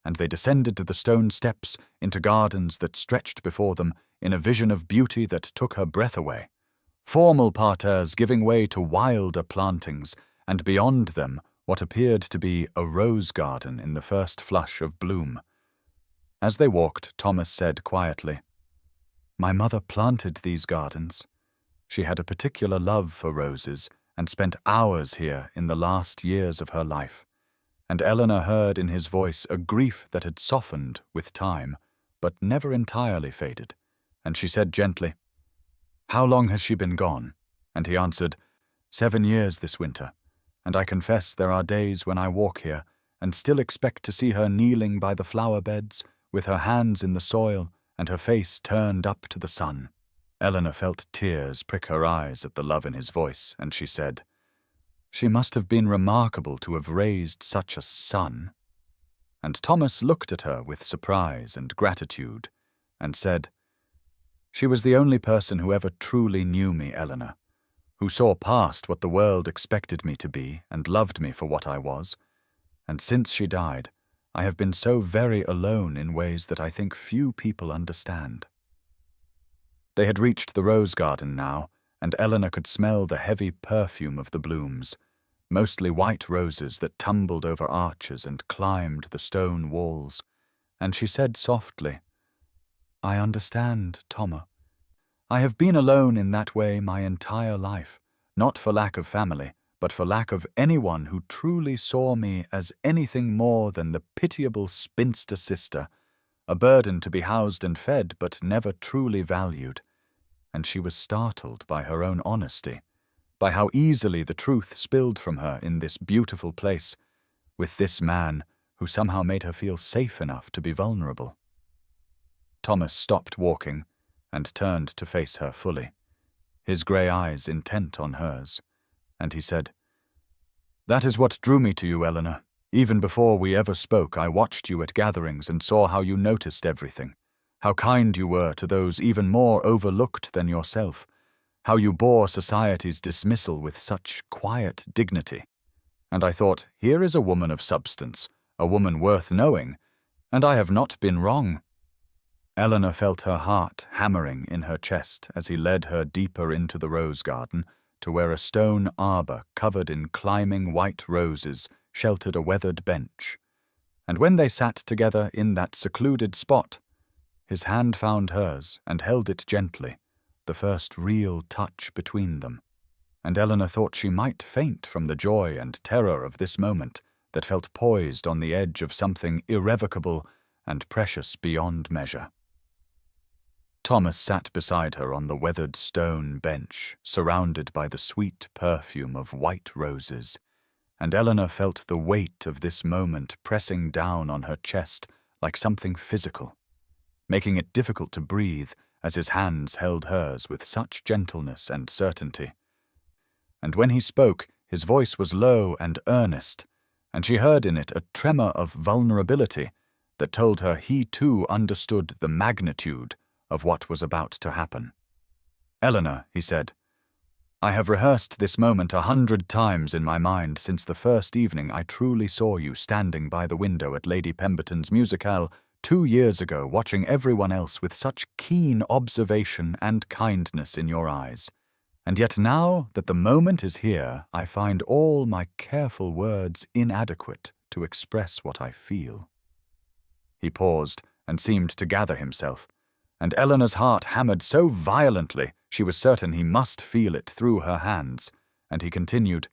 A: and they descended the stone steps into gardens that stretched before them in a vision of beauty that took her breath away, formal parterres giving way to wilder plantings, and beyond them what appeared to be a rose garden in the first flush of bloom. As they walked, Thomas said quietly, "My mother planted these gardens. She had a particular love for roses, and spent hours here in the last years of her life." And Eleanor heard in his voice a grief that had softened with time, but never entirely faded, and she said gently, "How long has she been gone?" And he answered, 7 years this winter, and I confess there are days when I walk here and still expect to see her kneeling by the flower beds, with her hands in the soil and her face turned up to the sun." Eleanor felt tears prick her eyes at the love in his voice, and she said, "She must have been remarkable to have raised such a son." And Thomas looked at her with surprise and gratitude, and said, "She was the only person who ever truly knew me, Eleanor, who saw past what the world expected me to be and loved me for what I was, and since she died, I have been so very alone in ways that I think few people understand." They had reached the rose garden now, and Eleanor could smell the heavy perfume of the blooms, mostly white roses that tumbled over arches and climbed the stone walls, and she said softly, "I understand, Thomas. I have been alone in that way my entire life, not for lack of family, but for lack of anyone who truly saw me as anything more than the pitiable spinster sister, a burden to be housed and fed but never truly valued." And she was startled by her own honesty, by how easily the truth spilled from her in this beautiful place, with this man who somehow made her feel safe enough to be vulnerable. Thomas stopped walking and turned to face her fully, his grey eyes intent on hers, and he said, "That is what drew me to you, Eleanor. Even before we ever spoke, I watched you at gatherings and saw how you noticed everything, how kind you were to those even more overlooked than yourself, how you bore society's dismissal with such quiet dignity. And I thought, here is a woman of substance, a woman worth knowing, and I have not been wrong." Eleanor felt her heart hammering in her chest as he led her deeper into the rose garden to where a stone arbor covered in climbing white roses sheltered a weathered bench. And when they sat together in that secluded spot, his hand found hers and held it gently, the first real touch between them, and Eleanor thought she might faint from the joy and terror of this moment that felt poised on the edge of something irrevocable and precious beyond measure. Thomas sat beside her on the weathered stone bench, surrounded by the sweet perfume of white roses, and Eleanor felt the weight of this moment pressing down on her chest like something physical, making it difficult to breathe as his hands held hers with such gentleness and certainty. And when he spoke, his voice was low and earnest, and she heard in it a tremor of vulnerability that told her he too understood the magnitude of what was about to happen. "Eleanor," he said, "I have rehearsed this moment 100 times in my mind since the first evening I truly saw you standing by the window at Lady Pemberton's musicale 2 years ago, watching everyone else with such keen observation and kindness in your eyes. And yet now that the moment is here, I find all my careful words inadequate to express what I feel." He paused and seemed to gather himself, and Eleanor's heart hammered so violently she was certain he must feel it through her hands, and he continued,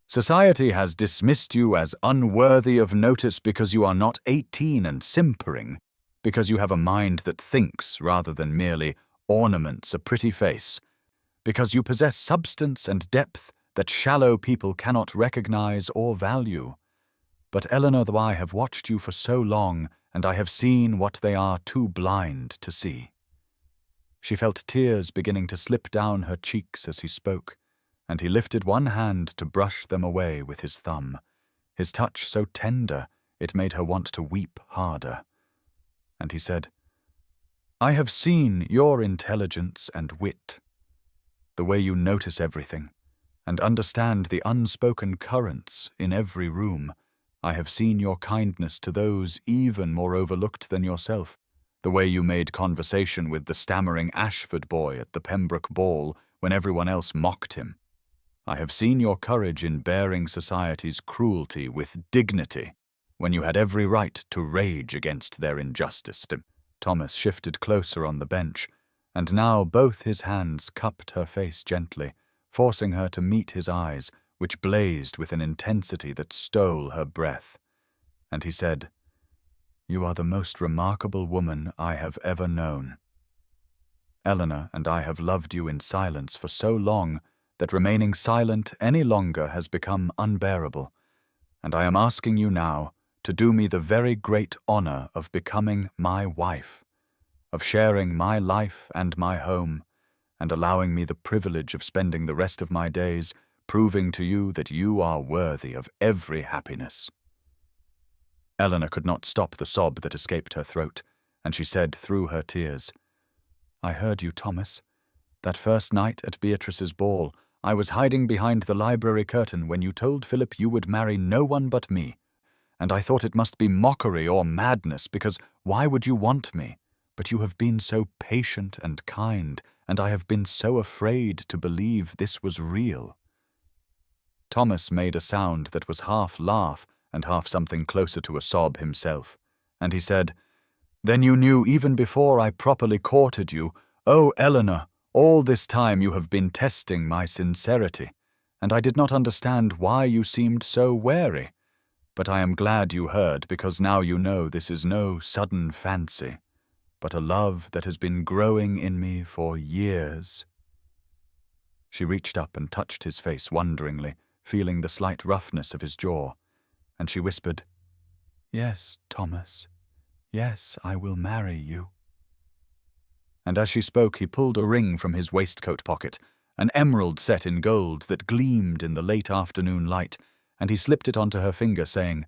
A: Society has dismissed you as unworthy of notice because you are not 18 and simpering, because you have a mind that thinks rather than merely ornaments a pretty face, because you possess substance and depth that shallow people cannot recognize or value. But Eleanor, though I have watched you for so long, and I have seen what they are too blind to see. She felt tears beginning to slip down her cheeks as he spoke, and he lifted one hand to brush them away with his thumb, his touch so tender it made her want to weep harder. And he said, "I have seen your intelligence and wit, the way you notice everything, and understand the unspoken currents in every room. I have seen your kindness to those even more overlooked than yourself, the way you made conversation with the stammering Ashford boy at the Pembroke ball when everyone else mocked him. I have seen your courage in bearing society's cruelty with dignity, when you had every right to rage against their injustice." Thomas shifted closer on the bench, and now both his hands cupped her face gently, forcing her to meet his eyes, which blazed with an intensity that stole her breath. And he said, "You are the most remarkable woman I have ever known. Eleanor and I have loved you in silence for so long that remaining silent any longer has become unbearable, and I am asking you now to do me the very great honor of becoming my wife, of sharing my life and my home, and allowing me the privilege of spending the rest of my days proving to you that you are worthy of every happiness." Eleanor could not stop the sob that escaped her throat, and she said through her tears, "I heard you, Thomas. That first night at Beatrice's ball, I was hiding behind the library curtain when you told Philip you would marry no one but me, and I thought it must be mockery or madness, because why would you want me? But you have been so patient and kind, and I have been so afraid to believe this was real." Thomas made a sound that was half laugh and half something closer to a sob himself, and he said, "Then you knew even before I properly courted you. Oh, Eleanor, all this time you have been testing my sincerity, and I did not understand why you seemed so wary. But I am glad you heard, because now you know this is no sudden fancy, but a love that has been growing in me for years." She reached up and touched his face wonderingly, feeling the slight roughness of his jaw, and she whispered, "Yes, Thomas, yes, I will marry you." And as she spoke, he pulled a ring from his waistcoat pocket, an emerald set in gold that gleamed in the late afternoon light, and he slipped it onto her finger, saying,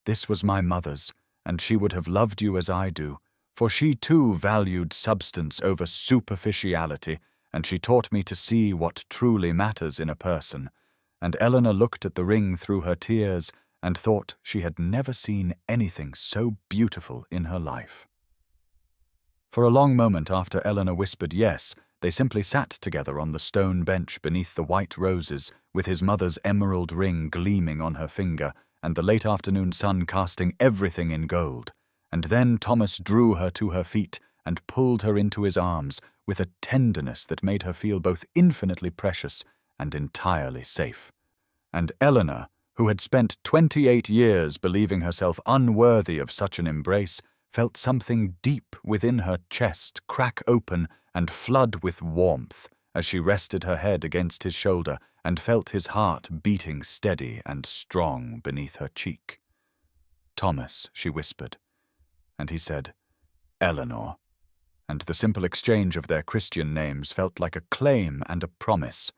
A: "This was my mother's, and she would have loved you as I do, for she too valued substance over superficiality, and she taught me to see what truly matters in a person." And Eleanor looked at the ring through her tears and thought she had never seen anything so beautiful in her life. For a long moment after Eleanor whispered yes, they simply sat together on the stone bench beneath the white roses, with his mother's emerald ring gleaming on her finger, and the late afternoon sun casting everything in gold. And then Thomas drew her to her feet and pulled her into his arms with a tenderness that made her feel both infinitely precious and entirely safe. And Eleanor, who had spent 28 years believing herself unworthy of such an embrace, felt something deep within her chest crack open and flood with warmth as she rested her head against his shoulder and felt his heart beating steady and strong beneath her cheek. "Thomas," she whispered, and he said, "Eleanor," and the simple exchange of their Christian names felt like a claim and a promise,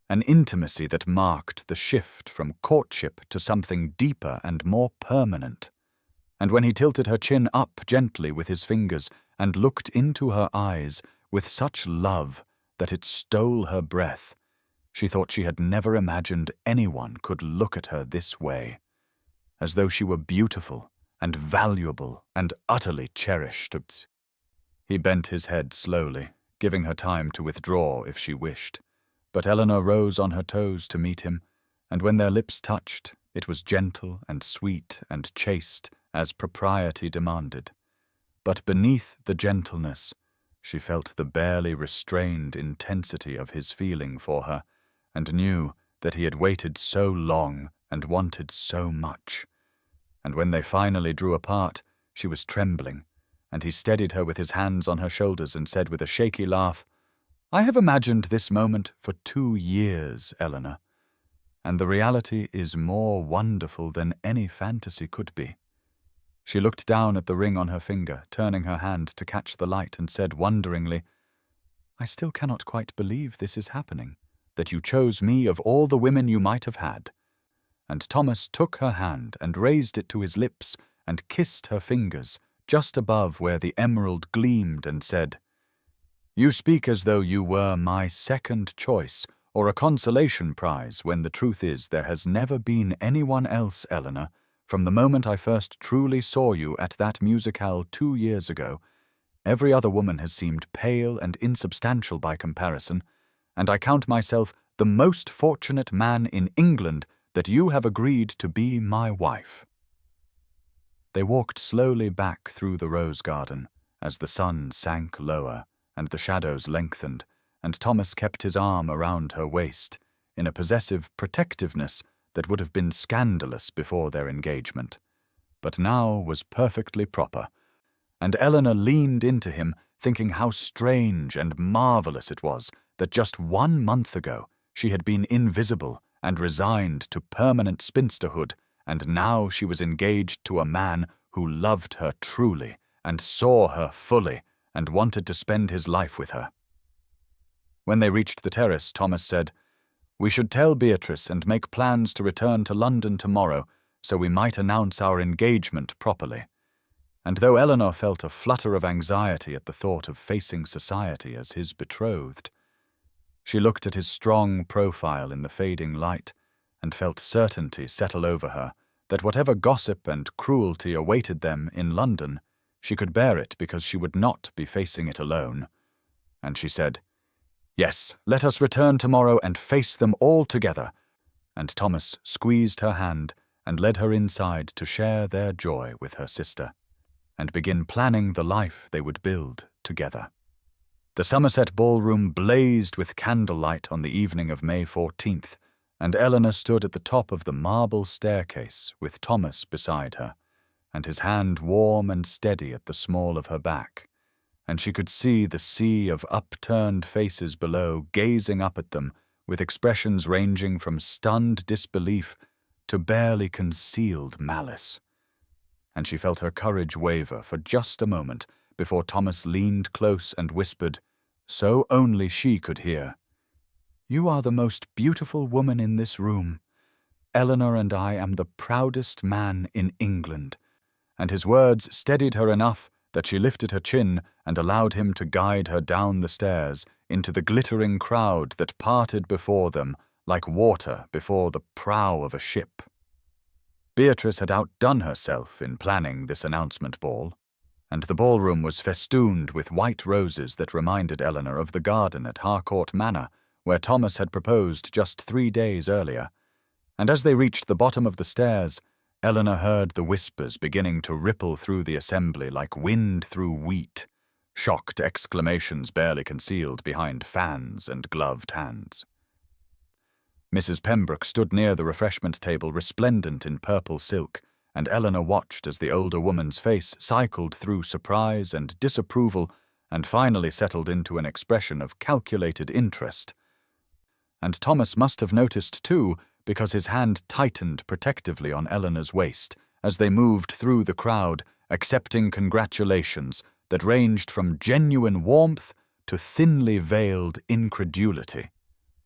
A: an intimacy that marked the shift from courtship to something deeper and more permanent. And when he tilted her chin up gently with his fingers and looked into her eyes with such love that it stole her breath, she thought she had never imagined anyone could look at her this way, as though she were beautiful and valuable and utterly cherished. He bent his head slowly, giving her time to withdraw if she wished, but Eleanor rose on her toes to meet him, and when their lips touched, it was gentle and sweet and chaste as propriety demanded. But beneath the gentleness, she felt the barely restrained intensity of his feeling for her, and knew that he had waited so long and wanted so much. And when they finally drew apart, she was trembling, and he steadied her with his hands on her shoulders and said with a shaky laugh, "I have imagined this moment for 2 years, Eleanor, and the reality is more wonderful than any fantasy could be." She looked down at the ring on her finger, turning her hand to catch the light, and said wonderingly, "I still cannot quite believe this is happening, that you chose me of all the women you might have had." And Thomas took her hand and raised it to his lips and kissed her fingers just above where the emerald gleamed and said, "You speak as though you were my second choice or a consolation prize, when the truth is there has never been anyone else, Eleanor, from the moment I first truly saw you at that musicale 2 years ago. Every other woman has seemed pale and insubstantial by comparison, and I count myself the most fortunate man in England that you have agreed to be my wife." They walked slowly back through the rose garden as the sun sank lower and the shadows lengthened, and Thomas kept his arm around her waist in a possessive protectiveness that would have been scandalous before their engagement, but now was perfectly proper, and Eleanor leaned into him, thinking how strange and marvelous it was that just 1 month ago she had been invisible and resigned to permanent spinsterhood, and now she was engaged to a man who loved her truly and saw her fully and wanted to spend his life with her. When they reached the terrace, Thomas said, "We should tell Beatrice and make plans to return to London tomorrow, so we might announce our engagement properly." And though Eleanor felt a flutter of anxiety at the thought of facing society as his betrothed, she looked at his strong profile in the fading light and felt certainty settle over her that whatever gossip and cruelty awaited them in London, she could bear it because she would not be facing it alone. And she said, "Yes, let us return tomorrow and face them all together." And Thomas squeezed her hand and led her inside to share their joy with her sister and begin planning the life they would build together. The Somerset ballroom blazed with candlelight on the evening of May 14th, and Eleanor stood at the top of the marble staircase with Thomas beside her, and his hand warm and steady at the small of her back, and she could see the sea of upturned faces below gazing up at them with expressions ranging from stunned disbelief to barely concealed malice. And she felt her courage waver for just a moment before Thomas leaned close and whispered, so only she could hear, "You are the most beautiful woman in this room. Eleanor and I am the proudest man in England." And his words steadied her enough that she lifted her chin and allowed him to guide her down the stairs into the glittering crowd that parted before them like water before the prow of a ship. Beatrice had outdone herself in planning this announcement ball, and the ballroom was festooned with white roses that reminded Eleanor of the garden at Harcourt Manor, where Thomas had proposed just 3 days earlier. And as they reached the bottom of the stairs, Eleanor heard the whispers beginning to ripple through the assembly like wind through wheat, shocked exclamations barely concealed behind fans and gloved hands. Mrs. Pembroke stood near the refreshment table resplendent in purple silk, and Eleanor watched as the older woman's face cycled through surprise and disapproval and finally settled into an expression of calculated interest. And Thomas must have noticed too, because his hand tightened protectively on Eleanor's waist as they moved through the crowd, accepting congratulations that ranged from genuine warmth to thinly veiled incredulity.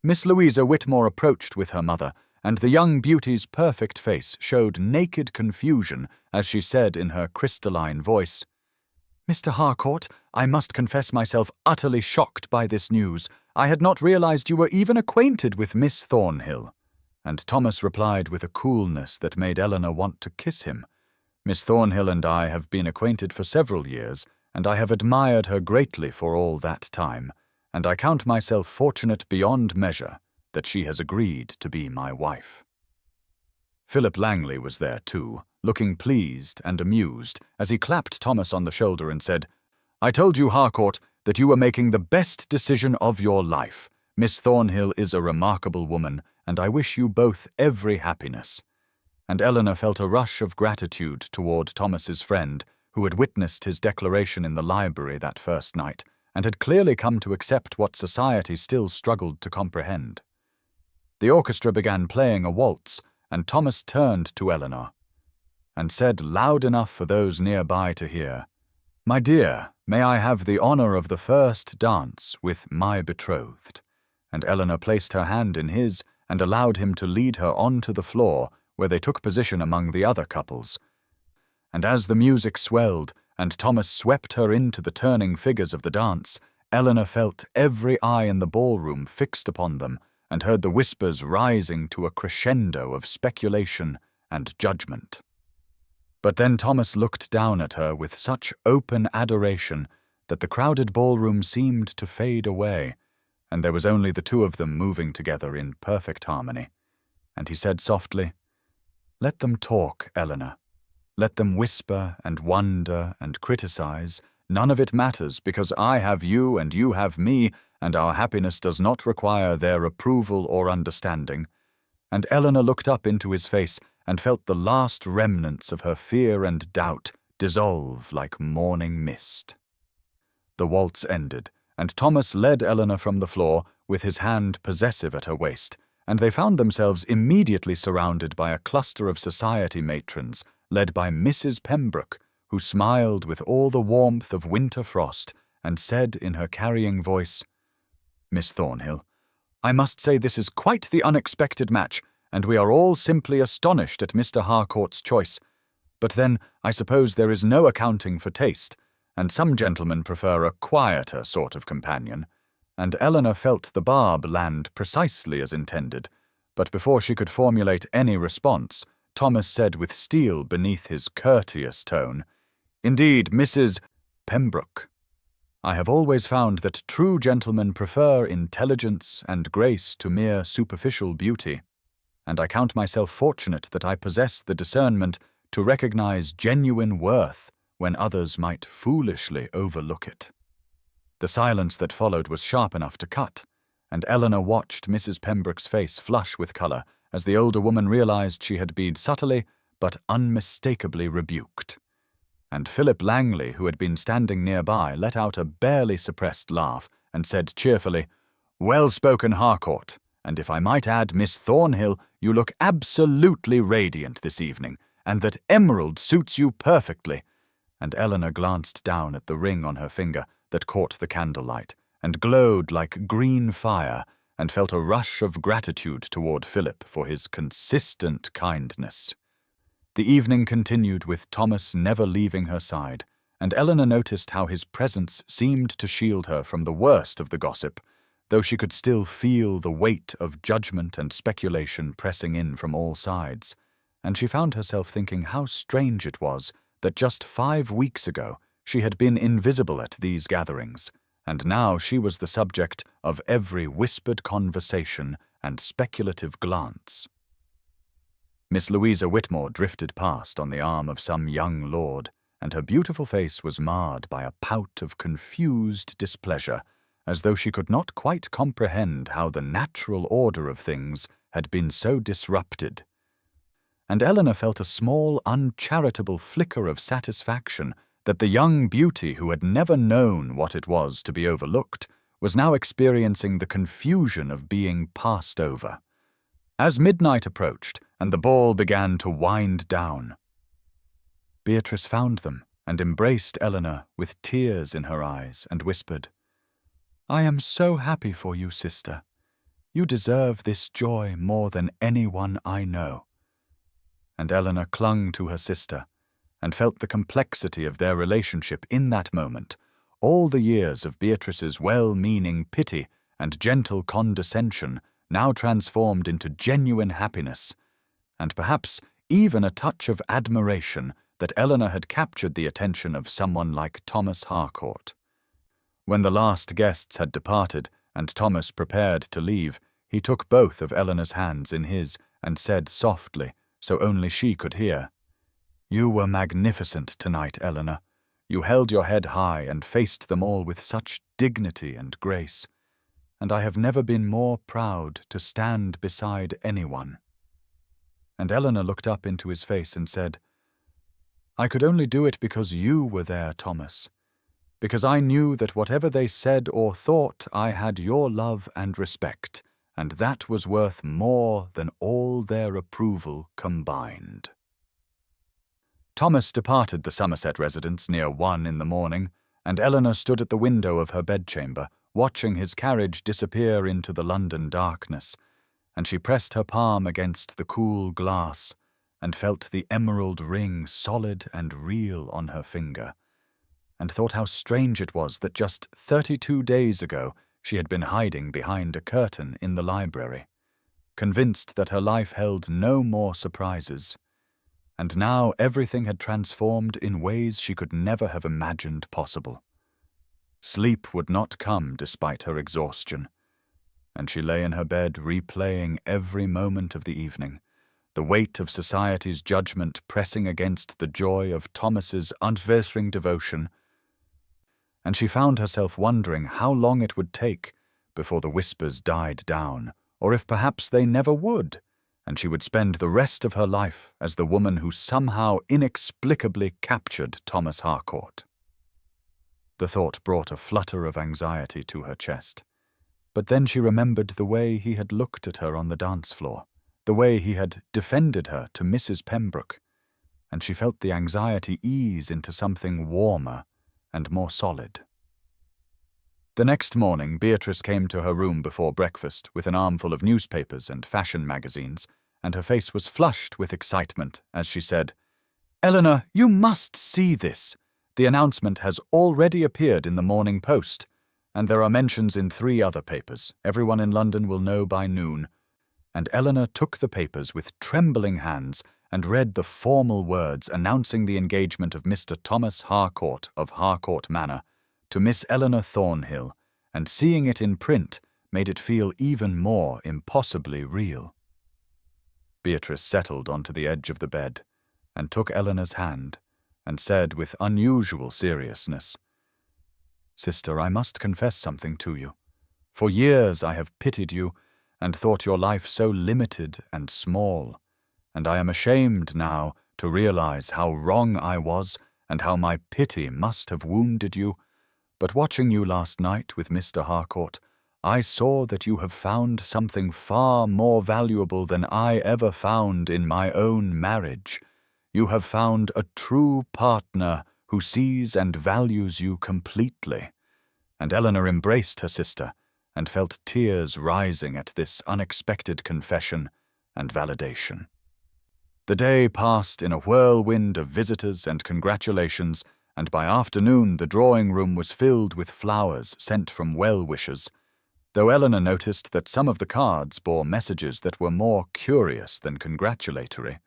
A: Miss Louisa Whitmore approached with her mother, and the young beauty's perfect face showed naked confusion as she said in her crystalline voice, "Mr. Harcourt, I must confess myself utterly shocked by this news. I had not realized you were even acquainted with Miss Thornhill." And Thomas replied with a coolness that made Eleanor want to kiss him. "Miss Thornhill and I have been acquainted for several years, and I have admired her greatly for all that time, and I count myself fortunate beyond measure that she has agreed to be my wife." Philip Langley was there too, looking pleased and amused as he clapped Thomas on the shoulder and said, "I told you, Harcourt, that you were making the best decision of your life. Miss Thornhill is a remarkable woman, and I wish you both every happiness." And Eleanor felt a rush of gratitude toward Thomas's friend, who had witnessed his declaration in the library that first night, and had clearly come to accept what society still struggled to comprehend. The orchestra began playing a waltz, and Thomas turned to Eleanor and said loud enough for those nearby to hear, "My dear, may I have the honor of the first dance with my betrothed?" And Eleanor placed her hand in his and allowed him to lead her onto the floor, where they took position among the other couples. And as the music swelled and Thomas swept her into the turning figures of the dance, Eleanor felt every eye in the ballroom fixed upon them and heard the whispers rising to a crescendo of speculation and judgment. But then Thomas looked down at her with such open adoration that the crowded ballroom seemed to fade away, and there was only the two of them moving together in perfect harmony. And he said softly, "Let them talk, Eleanor. Let them whisper and wonder and criticize. None of it matters, because I have you and you have me, and our happiness does not require their approval or understanding." And Eleanor looked up into his face and felt the last remnants of her fear and doubt dissolve like morning mist. The waltz ended, and Thomas led Eleanor from the floor with his hand possessive at her waist, and they found themselves immediately surrounded by a cluster of society matrons, led by Mrs. Pembroke, who smiled with all the warmth of winter frost, and said in her carrying voice, "Miss Thornhill, I must say this is quite the unexpected match, and we are all simply astonished at Mr. Harcourt's choice. But then, I suppose there is no accounting for taste, and some gentlemen prefer a quieter sort of companion." And Eleanor felt the barb land precisely as intended, but before she could formulate any response, Thomas said with steel beneath his courteous tone, "Indeed, Mrs. Pembroke, I have always found that true gentlemen prefer intelligence and grace to mere superficial beauty, and I count myself fortunate that I possess the discernment to recognize genuine worth when others might foolishly overlook it." The silence that followed was sharp enough to cut, and Eleanor watched Mrs. Pembroke's face flush with color as the older woman realized she had been subtly but unmistakably rebuked. And Philip Langley, who had been standing nearby, let out a barely suppressed laugh and said cheerfully, "Well spoken, Harcourt, and if I might add, Miss Thornhill, you look absolutely radiant this evening, and that emerald suits you perfectly." And Eleanor glanced down at the ring on her finger that caught the candlelight and glowed like green fire, and felt a rush of gratitude toward Philip for his consistent kindness. The evening continued with Thomas never leaving her side, and Eleanor noticed how his presence seemed to shield her from the worst of the gossip, though she could still feel the weight of judgment and speculation pressing in from all sides, and she found herself thinking how strange it was that just 5 weeks ago she had been invisible at these gatherings, and now she was the subject of every whispered conversation and speculative glance. Miss Louisa Whitmore drifted past on the arm of some young lord, and her beautiful face was marred by a pout of confused displeasure, as though she could not quite comprehend how the natural order of things had been so disrupted. And Eleanor felt a small, uncharitable flicker of satisfaction that the young beauty who had never known what it was to be overlooked was now experiencing the confusion of being passed over. As midnight approached and the ball began to wind down, Beatrice found them and embraced Eleanor with tears in her eyes and whispered, "I am so happy for you, sister. You deserve this joy more than anyone I know." And Eleanor clung to her sister and felt the complexity of their relationship in that moment, all the years of Beatrice's well-meaning pity and gentle condescension now transformed into genuine happiness, and perhaps even a touch of admiration that Eleanor had captured the attention of someone like Thomas Harcourt. When the last guests had departed and Thomas prepared to leave, he took both of Eleanor's hands in his and said softly, so only she could hear, "You were magnificent tonight, Eleanor. You held your head high and faced them all with such dignity and grace. and I have never been more proud to stand beside anyone." And Eleanor looked up into his face and said, "I could only do it because you were there, Thomas, because I knew that whatever they said or thought, I had your love and respect, and that was worth more than all their approval combined." Thomas departed the Somerset residence near 1 in the morning, and Eleanor stood at the window of her bedchamber, watching his carriage disappear into the London darkness, and she pressed her palm against the cool glass and felt the emerald ring solid and real on her finger, and thought how strange it was that just 32 days ago she had been hiding behind a curtain in the library, convinced that her life held no more surprises, and now everything had transformed in ways she could never have imagined possible. Sleep would not come despite her exhaustion, and she lay in her bed replaying every moment of the evening, the weight of society's judgment pressing against the joy of Thomas's unwavering devotion, and she found herself wondering how long it would take before the whispers died down, or if perhaps they never would, and she would spend the rest of her life as the woman who somehow inexplicably captured Thomas Harcourt. The thought brought a flutter of anxiety to her chest. But then she remembered the way he had looked at her on the dance floor, the way he had defended her to Mrs. Pembroke, and she felt the anxiety ease into something warmer and more solid. The next morning, Beatrice came to her room before breakfast with an armful of newspapers and fashion magazines, and her face was flushed with excitement as she said, "Eleanor, you must see this. The announcement has already appeared in the Morning Post, and there are mentions in 3 other papers. Everyone in London will know by noon." And Eleanor took the papers with trembling hands and read the formal words announcing the engagement of Mr. Thomas Harcourt of Harcourt Manor to Miss Eleanor Thornhill, and seeing it in print made it feel even more impossibly real. Beatrice settled onto the edge of the bed and took Eleanor's hand and said with unusual seriousness, "Sister, I must confess something to you. For years I have pitied you and thought your life so limited and small, and I am ashamed now to realize how wrong I was and how my pity must have wounded you. But watching you last night with Mr. Harcourt, I saw that you have found something far more valuable than I ever found in my own marriage. You have found a true partner who sees and values you completely." And Eleanor embraced her sister and felt tears rising at this unexpected confession and validation. The day passed in a whirlwind of visitors and congratulations, and by afternoon the drawing-room was filled with flowers sent from well-wishers, though Eleanor noticed that some of the cards bore messages that were more curious than congratulatory,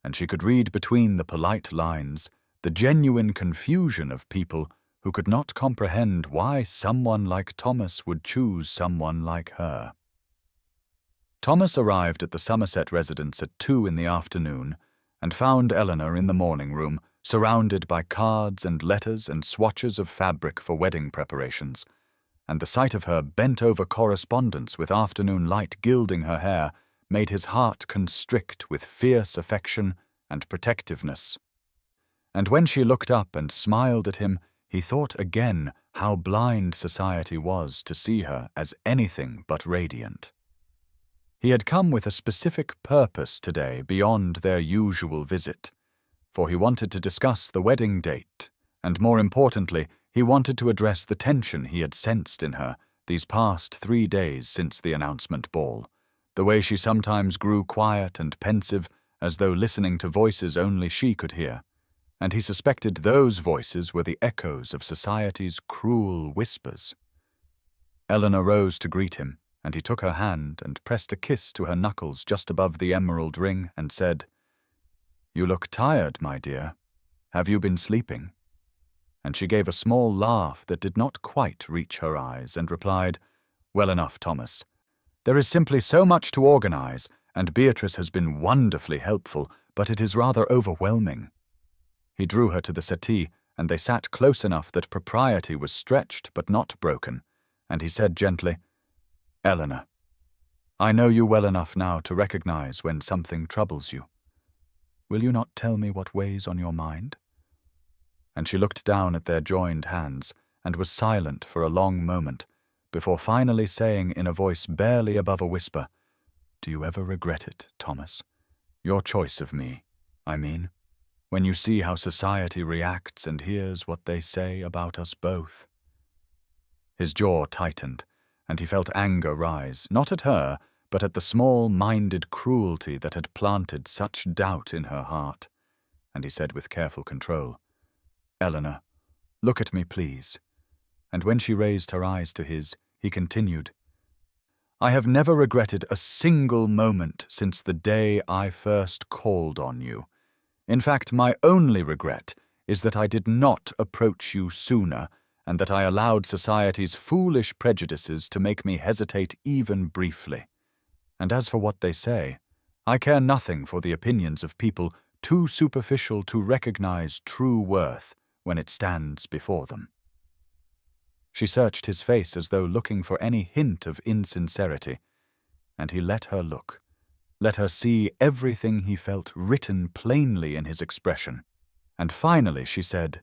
A: and she could read between the polite lines the genuine confusion of people who could not comprehend why someone like Thomas would choose someone like her. Thomas arrived at the Somerset residence at 2 in the afternoon and found Eleanor in the morning room, surrounded by cards and letters and swatches of fabric for wedding preparations, and the sight of her bent-over correspondence with afternoon light gilding her hair made his heart constrict with fierce affection and protectiveness. And when she looked up and smiled at him, he thought again how blind society was to see her as anything but radiant. He had come with a specific purpose today beyond their usual visit, for he wanted to discuss the wedding date, and more importantly, he wanted to address the tension he had sensed in her these past 3 days since the announcement ball, the way she sometimes grew quiet and pensive as though listening to voices only she could hear, and he suspected those voices were the echoes of society's cruel whispers. Eleanor rose to greet him, and he took her hand and pressed a kiss to her knuckles just above the emerald ring and said, "You look tired, my dear. Have you been sleeping?" And she gave a small laugh that did not quite reach her eyes and replied, "Well enough, Thomas. There is simply so much to organize, and Beatrice has been wonderfully helpful, but it is rather overwhelming." He drew her to the settee, and they sat close enough that propriety was stretched but not broken, and he said gently, Eleanor, I know you well enough now to recognize when something troubles you. Will you not tell me what weighs on your mind? And she looked down at their joined hands and was silent for a long moment before finally saying in a voice barely above a whisper, "Do you ever regret it, Thomas? Your choice of me, I mean, when you see how society reacts and hears what they say about us both." His jaw tightened, and he felt anger rise, not at her, but at the small-minded cruelty that had planted such doubt in her heart. And he said with careful control, "Eleanor, look at me, please." And when she raised her eyes to his, he continued, "I have never regretted a single moment since the day I first called on you. In fact, my only regret is that I did not approach you sooner, and that I allowed society's foolish prejudices to make me hesitate even briefly. And as for what they say, I care nothing for the opinions of people too superficial to recognize true worth when it stands before them." She searched his face as though looking for any hint of insincerity, and he let her look, let her see everything he felt written plainly in his expression. And finally she said,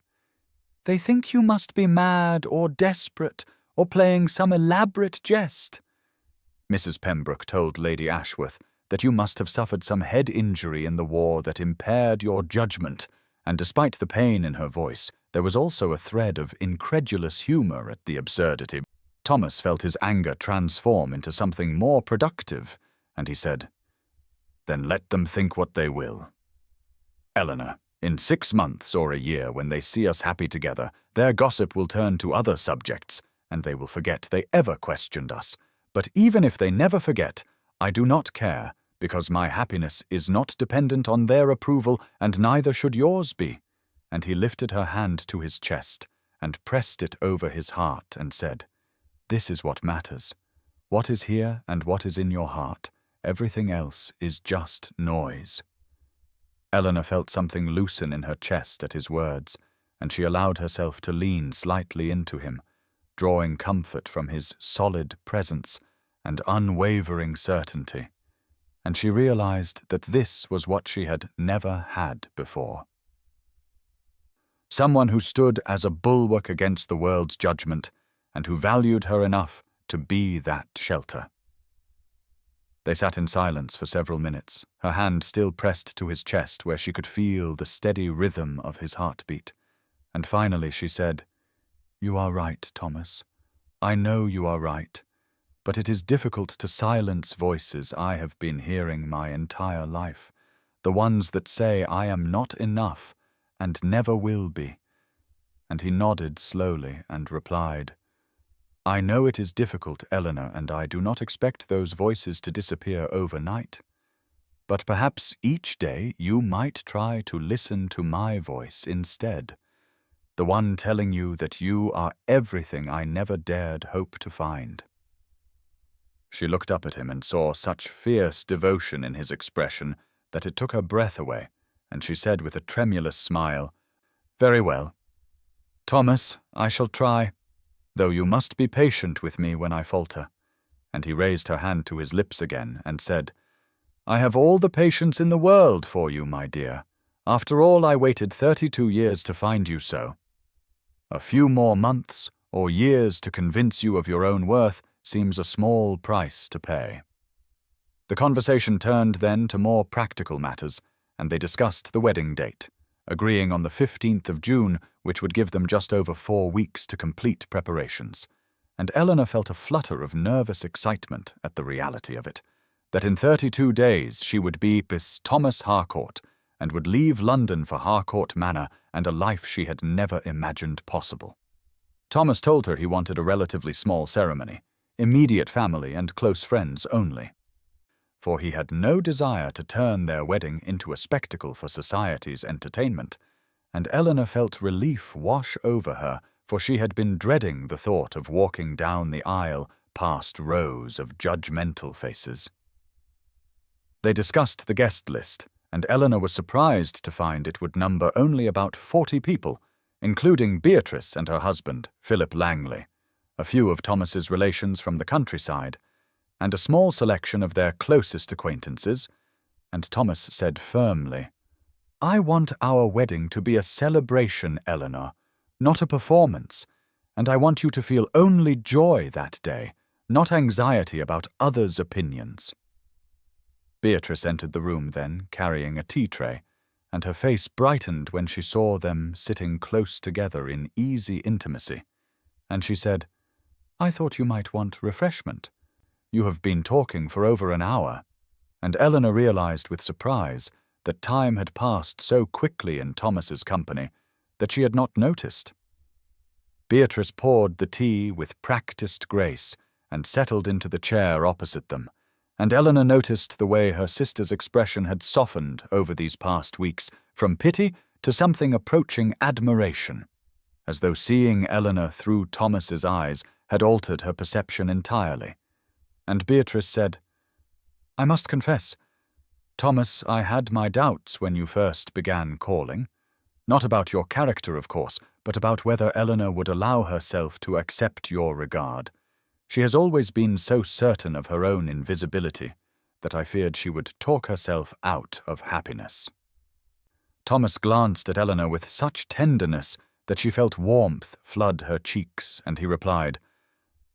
A: "They think you must be mad or desperate or playing some elaborate jest." Mrs. Pembroke told Lady Ashworth that you must have suffered some head injury in the war that impaired your judgment, and despite the pain in her voice, there was also a thread of incredulous humor at the absurdity. Thomas felt his anger transform into something more productive, and he said, "Then let them think what they will. Eleanor, in 6 months or a year, when they see us happy together, their gossip will turn to other subjects, and they will forget they ever questioned us. But even if they never forget, I do not care, because my happiness is not dependent on their approval, and neither should yours be." And he lifted her hand to his chest and pressed it over his heart and said, "This is what matters. What is here and what is in your heart, everything else is just noise." Eleanor felt something loosen in her chest at his words, and she allowed herself to lean slightly into him, drawing comfort from his solid presence and unwavering certainty. And she realized that this was what she had never had before. Someone who stood as a bulwark against the world's judgment, and who valued her enough to be that shelter. They sat in silence for several minutes, her hand still pressed to his chest where she could feel the steady rhythm of his heartbeat. And finally she said, "You are right, Thomas. I know you are right. But it is difficult to silence voices I have been hearing my entire life, the ones that say I am not enough and never will be." And he nodded slowly and replied, "I know it is difficult, Eleanor, and I do not expect those voices to disappear overnight. But perhaps each day you might try to listen to my voice instead, the one telling you that you are everything I never dared hope to find." She looked up at him and saw such fierce devotion in his expression that it took her breath away, and she said with a tremulous smile, "Very well. Thomas, I shall try, though you must be patient with me when I falter." And he raised her hand to his lips again and said, "I have all the patience in the world for you, my dear. After all, I waited 32 years to find you so. A few more months or years to convince you of your own worth seems a small price to pay." The conversation turned then to more practical matters, and they discussed the wedding date, agreeing on the 15th of June, which would give them just over 4 weeks to complete preparations. And Eleanor felt a flutter of nervous excitement at the reality of it, that in 32 days she would be Miss Thomas Harcourt, and would leave London for Harcourt Manor and a life she had never imagined possible. Thomas told her he wanted a relatively small ceremony, immediate family and close friends only. For he had no desire to turn their wedding into a spectacle for society's entertainment, and Eleanor felt relief wash over her, for she had been dreading the thought of walking down the aisle past rows of judgmental faces. They discussed the guest list, and Eleanor was surprised to find it would number only about 40 people, including Beatrice and her husband, Philip Langley, a few of Thomas's relations from the countryside, and a small selection of their closest acquaintances, and Thomas said firmly, "I want our wedding to be a celebration, Eleanor, not a performance, and I want you to feel only joy that day, not anxiety about others' opinions." Beatrice entered the room then, carrying a tea tray, and her face brightened when she saw them sitting close together in easy intimacy, and she said, "I thought you might want refreshment. You have been talking for over an hour." And Eleanor realized with surprise that time had passed so quickly in Thomas's company that she had not noticed. Beatrice poured the tea with practiced grace and settled into the chair opposite them, and Eleanor noticed the way her sister's expression had softened over these past weeks from pity to something approaching admiration, as though seeing Eleanor through Thomas's eyes had altered her perception entirely. And Beatrice said, "I must confess, Thomas, I had my doubts when you first began calling. Not about your character, of course, but about whether Eleanor would allow herself to accept your regard. She has always been so certain of her own invisibility that I feared she would talk herself out of happiness." Thomas glanced at Eleanor with such tenderness that she felt warmth flood her cheeks, and he replied,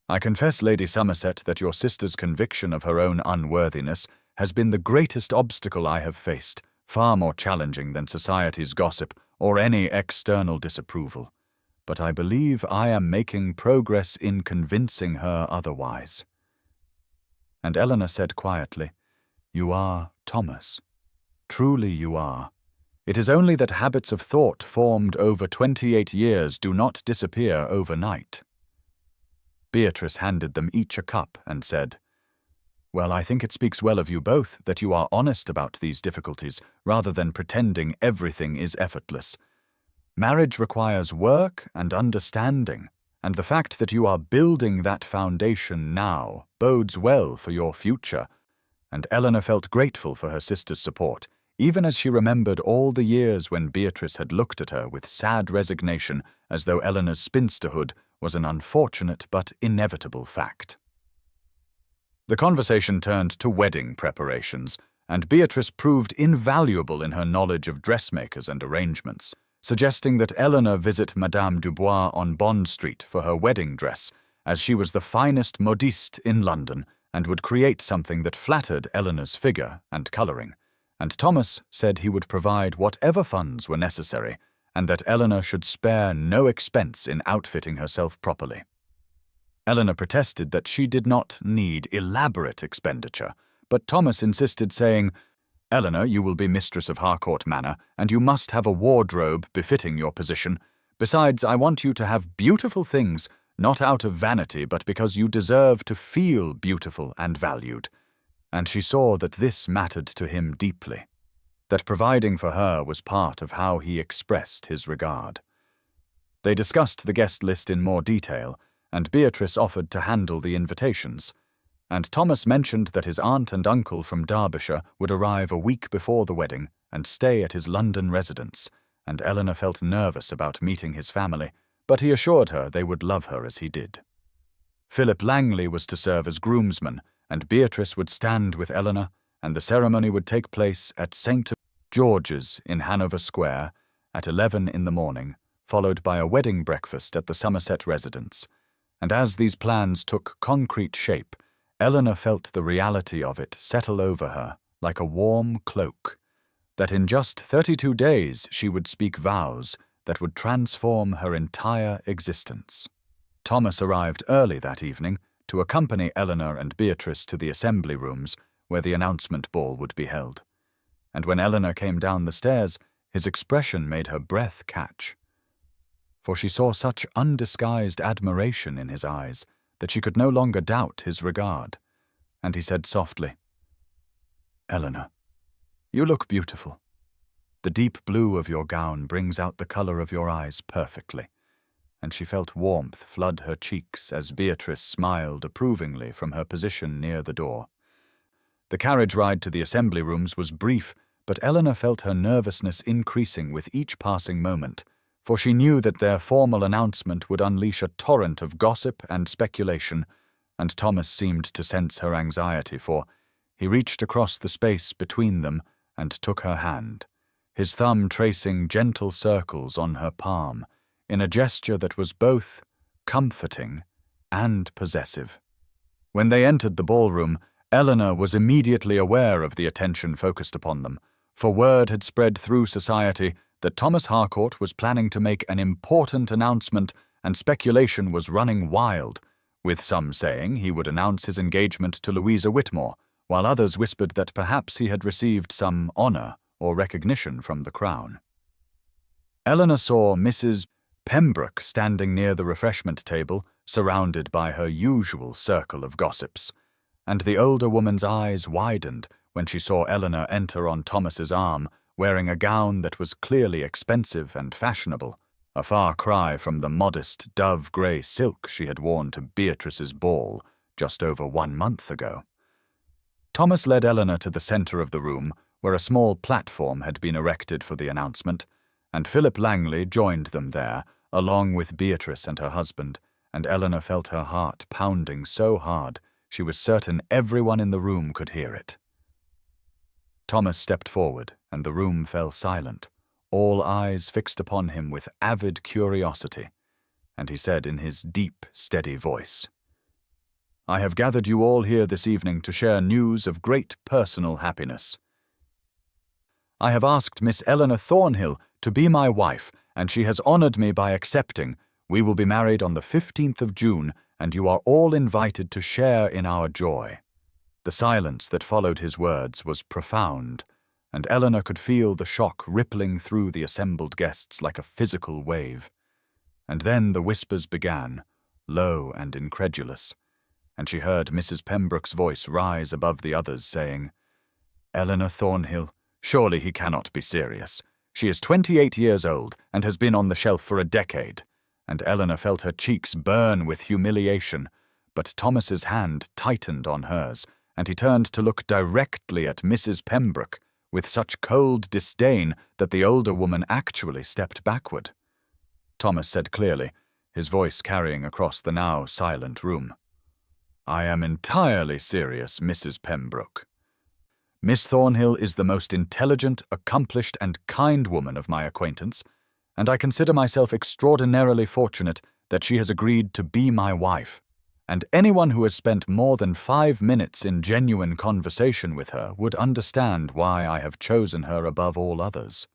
A: "I confess, Lady Somerset, that your sister's conviction of her own unworthiness has been the greatest obstacle I have faced, far more challenging than society's gossip or any external disapproval. But I believe I am making progress in convincing her otherwise." And Eleanor said quietly, "You are, Thomas. Truly you are. It is only that habits of thought formed over 28 years do not disappear overnight." Beatrice handed them each a cup and said, "Well, I think it speaks well of you both that you are honest about these difficulties rather than pretending everything is effortless. Marriage requires work and understanding, and the fact that you are building that foundation now bodes well for your future." And Eleanor felt grateful for her sister's support, even as she remembered all the years when Beatrice had looked at her with sad resignation as though Eleanor's spinsterhood was an unfortunate but inevitable fact. The conversation turned to wedding preparations, and Beatrice proved invaluable in her knowledge of dressmakers and arrangements, suggesting that Eleanor visit Madame Dubois on Bond Street for her wedding dress, as she was the finest modiste in London and would create something that flattered Eleanor's figure and colouring, and Thomas said he would provide whatever funds were necessary, and that Eleanor should spare no expense in outfitting herself properly. Eleanor protested that she did not need elaborate expenditure, but Thomas insisted, saying, "Eleanor, you will be mistress of Harcourt Manor, and you must have a wardrobe befitting your position. Besides, I want you to have beautiful things, not out of vanity, but because you deserve to feel beautiful and valued." And she saw that this mattered to him deeply, that providing for her was part of how he expressed his regard. They discussed the guest list in more detail, and Beatrice offered to handle the invitations, and Thomas mentioned that his aunt and uncle from Derbyshire would arrive a week before the wedding and stay at his London residence, and Eleanor felt nervous about meeting his family, but he assured her they would love her as he did. Philip Langley was to serve as groomsman, and Beatrice would stand with Eleanor, and the ceremony would take place at St. George's in Hanover Square at 11 in the morning, followed by a wedding breakfast at the Somerset residence. And as these plans took concrete shape, Eleanor felt the reality of it settle over her like a warm cloak, that in just 32 days she would speak vows that would transform her entire existence. Thomas arrived early that evening to accompany Eleanor and Beatrice to the assembly rooms where the announcement ball would be held. And when Eleanor came down the stairs, his expression made her breath catch, for she saw such undisguised admiration in his eyes that she could no longer doubt his regard, and he said softly, "Eleanor, you look beautiful. The deep blue of your gown brings out the colour of your eyes perfectly," and she felt warmth flood her cheeks as Beatrice smiled approvingly from her position near the door. The carriage ride to the assembly rooms was brief, but Eleanor felt her nervousness increasing with each passing moment, for she knew that their formal announcement would unleash a torrent of gossip and speculation, and Thomas seemed to sense her anxiety, for he reached across the space between them and took her hand, his thumb tracing gentle circles on her palm, in a gesture that was both comforting and possessive. When they entered the ballroom, Eleanor was immediately aware of the attention focused upon them, for word had spread through society that Thomas Harcourt was planning to make an important announcement, and speculation was running wild, with some saying he would announce his engagement to Louisa Whitmore, while others whispered that perhaps he had received some honor or recognition from the Crown. Eleanor saw Mrs. Pembroke standing near the refreshment table, surrounded by her usual circle of gossips, and the older woman's eyes widened when she saw Eleanor enter on Thomas's arm, wearing a gown that was clearly expensive and fashionable, a far cry from the modest dove-grey silk she had worn to Beatrice's ball just over 1 month ago. Thomas led Eleanor to the centre of the room, where a small platform had been erected for the announcement, and Philip Langley joined them there, along with Beatrice and her husband, and Eleanor felt her heart pounding so hard she was certain everyone in the room could hear it. Thomas stepped forward, and the room fell silent, all eyes fixed upon him with avid curiosity, and he said in his deep, steady voice, "I have gathered you all here this evening to share news of great personal happiness. I have asked Miss Eleanor Thornhill to be my wife, and she has honored me by accepting. We will be married on the 15th of June, and you are all invited to share in our joy." The silence that followed his words was profound, and Eleanor could feel the shock rippling through the assembled guests like a physical wave. And then the whispers began, low and incredulous, and she heard Mrs. Pembroke's voice rise above the others, saying, "Eleanor Thornhill, surely he cannot be serious. She is 28 years old and has been on the shelf for a decade." And Eleanor felt her cheeks burn with humiliation, but Thomas's hand tightened on hers, and he turned to look directly at Mrs. Pembroke with such cold disdain that the older woman actually stepped backward. Thomas said clearly, his voice carrying across the now silent room, "I am entirely serious, Mrs. Pembroke. Miss Thornhill is the most intelligent, accomplished, and kind woman of my acquaintance, and I consider myself extraordinarily fortunate that she has agreed to be my wife, and anyone who has spent more than 5 minutes in genuine conversation with her would understand why I have chosen her above all others."